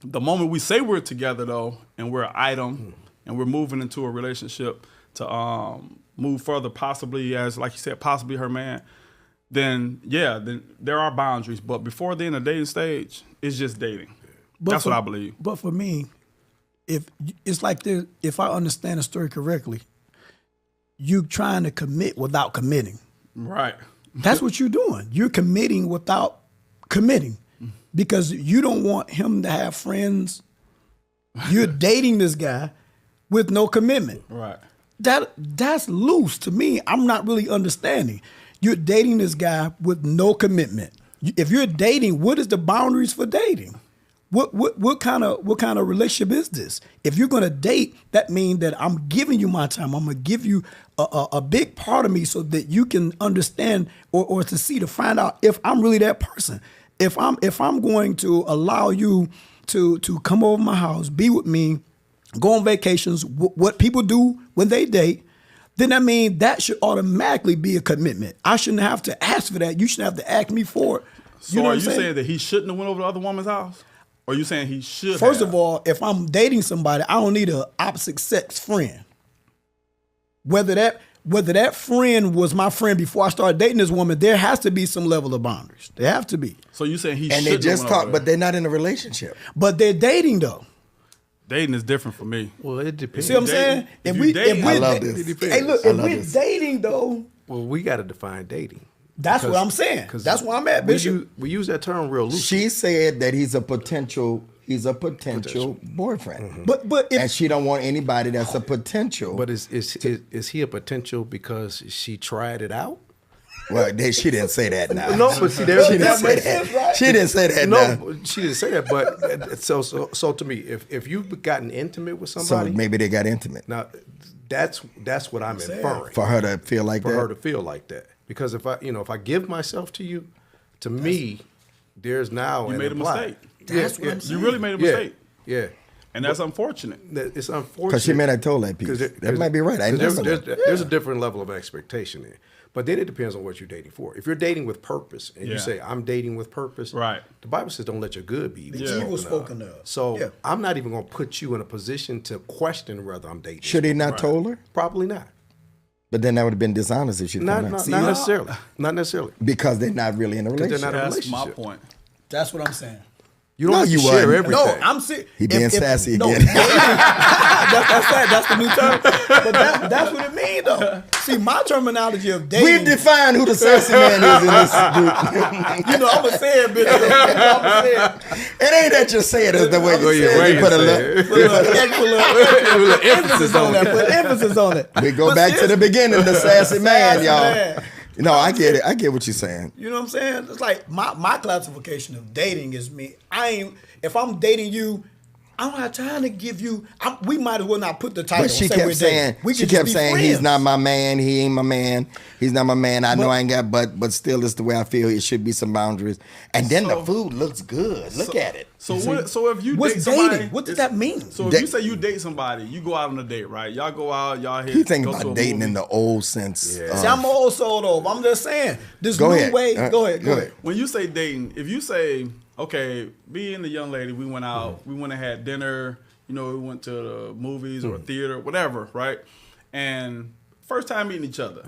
the moment we say we're together though, and we're an item, and we're moving into a relationship to move further, possibly as, like you said, possibly her man, then there are boundaries. But before then, the dating stage, it's just dating. That's what I believe. But for me, if it's like this, if I understand the story correctly, you trying to commit without committing. Right. That's what you're doing. You're committing without committing because you don't want him to have friends. You're dating this guy with no commitment. Right. That's loose to me. I'm not really understanding. You're dating this guy with no commitment. If you're dating, what is the boundaries for dating? What kind of relationship is this? If you're gonna date, that means that I'm giving you my time. I'm gonna give you a big part of me so that you can understand or to find out if I'm really that person. If I'm going to allow you to come over my house, be with me, go on vacations, what people do when they date, then that means that should automatically be a commitment. I shouldn't have to ask for that. You shouldn't have to ask me for it. So are you saying that he shouldn't have went over the other woman's house? Or are you saying he should First have? of all, if I'm dating somebody, I don't need an opposite sex friend. Whether that friend was my friend before I started dating this woman, there has to be some level of boundaries. There have to be. So you saying he and shouldn't they just have talk, went over but they're not in a relationship. But they're dating though. Dating is different for me. Well, it depends. See what I'm saying? If we're I love this. Hey, look, if we're dating though, Well, we got to define dating. that's what I'm saying. That's where I'm at, Bishop. We use that term real loosely. She said that he's a potential boyfriend. But if And she don't want anybody that's a potential. But is he a potential because she tried it out? Well, she didn't say that now. No, but see, she didn't say that. She didn't say that now. No, she didn't say that. But so to me, if you've gotten intimate with So somebody, maybe they got intimate. now that's what I'm inferring. For her to feel like For that. her to feel like that, because if I give myself to you, to me, there's now You an made a implied. mistake. That's what I'm saying. You really made a mistake. Yeah. And that's unfortunate. It's unfortunate. Because she may not told that piece. That might be right. I know there's a different level of expectation there. But then it depends on what you're dating for. If you're dating with purpose and you say, I'm dating with purpose, Right. the Bible says don't let your good be evil spoken of. So I'm not even going to put you in a position to question whether I'm dating. Should he not told her? Probably not. But then that would have been dishonest if she Not found out. necessarily. Not necessarily. Because they're not really in a they're relationship. not a That's my relationship. point. That's what I'm saying. You don't No, have to you share wouldn't. everything. No, I'm serious. He being sassy again. That's the new term. But that's what it means, though. See, my terminology of dating. We've defined who the sassy man is in this group. You know, I'm going to say it, bitch. I'm going to say it. It ain't that you say it as the way you say way it. You you put a say little, Put a little emphasis on that. Put emphasis on it. we go back to the beginning, the sassy man, y'all. Man. No, I get it. I get what you're saying. You know what I'm saying? It's like my classification of dating is me. If I'm dating you, I don't have time to give you. We might as well not put the title. But she kept saying, he's not my man. He ain't my man. He's not my man. I know I ain't got, but still, it's the way I feel. It should be some boundaries. And then the food looks good. Look at it. So if you what's date somebody, dating? What does that mean? So if you say you date somebody, you go out on a date, right? Y'all go out, y'all hit. He thinking about dating in the old sense. Yeah. See, I'm old soul though. I'm just saying this new way. Go ahead. When you say dating, if you say, okay, me and the young lady, we went out, we went and had dinner. You know, we went to the movies or a theater, whatever, right? And first time meeting each other.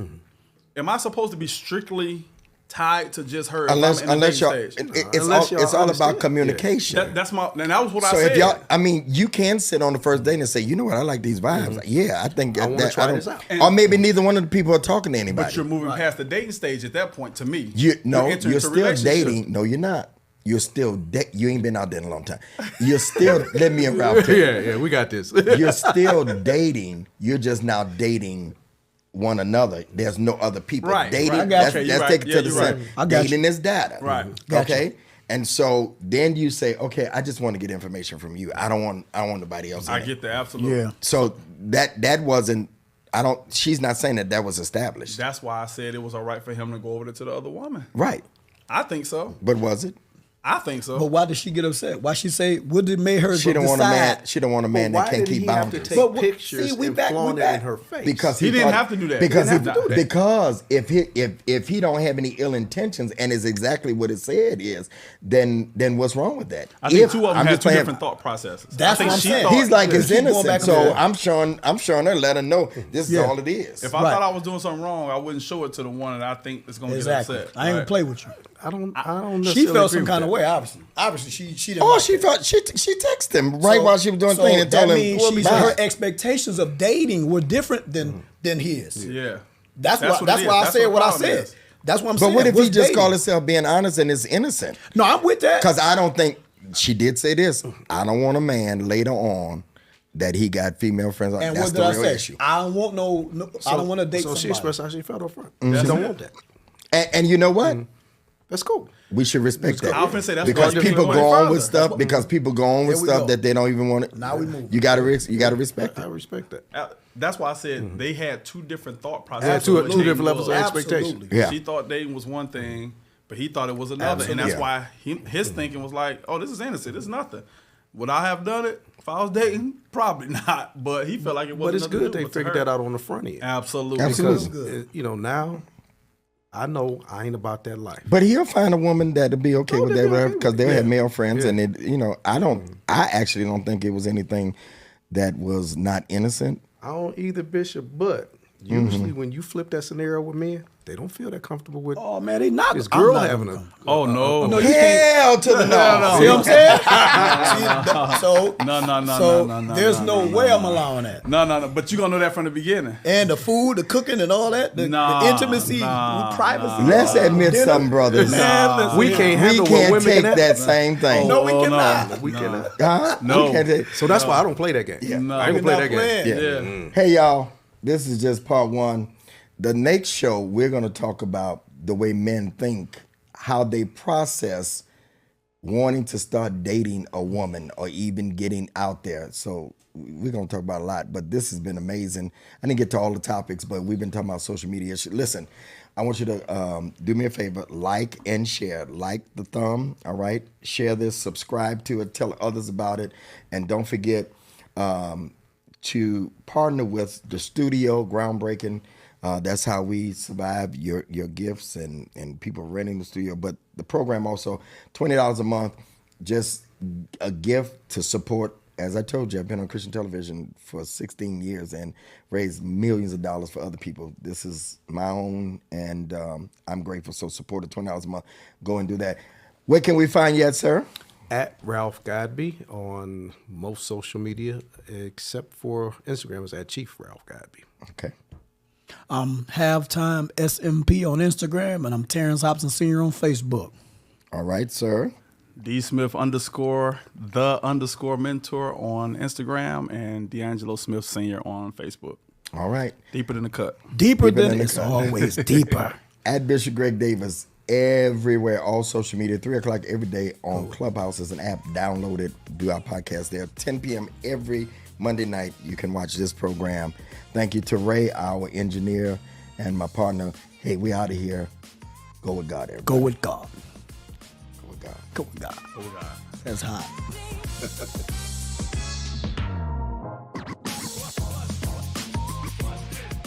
Am I supposed to be strictly tied to just her? Unless y'all, it's all about communication. Yeah. That was what I said. So said. if y'all, I mean, you can sit on the first date and say, you know what, I like these vibes. Yeah, I think I want to try this out. Or maybe neither one of the people are talking to anybody. But you're moving past the dating stage at that point. To me, you're still dating. No, you're not. You're still you ain't been out there in a long time. You're still let me and Ralph. Yeah, we got this. You're still dating. You're just now dating one another. There's no other people. Right. Dating. That's take it to the side. Dating is data. Right. Okay. And so then you say, okay, I just want to get information from you. I don't want nobody else. I get that, absolutely. Yeah. So that wasn't. She's not saying that was established. That's why I said it was all right for him to go over to the other woman. Right. I think so. But was it? I think so. But why did she get upset? Why she say? What did make her? She don't want a man. She don't want a man that can't keep boundaries. Why did he have to take pictures and flaunt it in her face? Because he didn't have to do that. Because if he don't have any ill intentions and is exactly what it said is, then what's wrong with that? I think two of them have two different thought processes. That's what I'm saying. He's like it's innocent, so I'm showing her, let her know this is all it is. If I thought I was doing something wrong, I wouldn't show it to the one that I think is going to get upset. I ain't gonna play with you. I don't. She felt some kind of way. Obviously, she didn't. Oh, she texted him while she was doing things and told him. Her expectations of dating were different than his. Yeah, that's why I said what I said. That's what I'm saying. But what if he just call himself being honest and is innocent? No, I'm with that. Because I don't think she did say this. I don't want a man later on that he got female friends. And that's what did the I real say? issue. I don't want I don't want to date somebody. So she expressed how she felt up front. She don't want that. And you know what? That's cool. We should respect that. I was gonna say that's because people go on with stuff. That's because people go on with stuff that they don't even want it. Now we move. You gotta respect it. I respect that. That's why I said they had two different thought processes. Two different levels of expectation. Yeah. She thought dating was one thing, but he thought it was another, and that's why his thinking was like, "Oh, this is innocent. This is nothing." Would I have done it if I was dating? Probably not. But he felt like it wasn't. But it's good they figured that out on the front end. Absolutely. Because now I know I ain't about that life. But he'll find a woman that'll be okay with that because they'll have male friends, and I actually don't think it was anything that was not innocent. I don't either, Bishop, but usually when you flip that scenario with men, they don't feel that comfortable with. Oh man, they not. This girl having a. Oh no! No, hell to the no. See what I'm saying? So there's no way I'm allowing that. No. But you gonna know that from the beginning. And the food, the cooking, and all that, the intimacy, privacy. Let's admit something, brothers. We can't handle what women take can that same thing. No, we cannot. We cannot. Huh? No. We can't take. So that's why I don't play that game. Yeah. No, I ain't gonna play that game. Yeah. Hey y'all, this is just part one. The next show, we're going to talk about the way men think, how they process wanting to start dating a woman or even getting out there. So we're going to talk about a lot, but this has been amazing. I didn't get to all the topics, but we've been talking about social media. Listen, I want you to do me a favor, like and share. Like the thumb, all right? Share this, subscribe to it, tell others about it, and don't forget to partner with the studio, groundbreaking. That's how we survive your gifts and people renting the studio. But the program also, $20 a month, just a gift to support. As I told you, I've been on Christian television for 16 years and raised millions of dollars for other people. This is my own, and I'm grateful. So support it, $20 a month. Go and do that. Where can we find you at, sir? At Ralph Godby on most social media, except for Instagram, it's at Chief Ralph Godby. Okay. Halftime SMP on Instagram, and I'm Terrence Hobson Sr. on Facebook. All right, sir. D_Smith_the_mentor on Instagram, and D'Angelo Smith Sr. on Facebook. All right. Deeper than the cut. Deeper than it's always deeper. At Bishop Greg Davis, everywhere, all social media, 3 o'clock every day on Clubhouse is an app. Download it, do our podcast there. 10 p.m. every Monday night, you can watch this program. Thank you to Ray, our engineer, and my partner. Hey, we out of here. Go with God, everybody. Go with God. Go with God. Go with God. Oh, God. That's hot.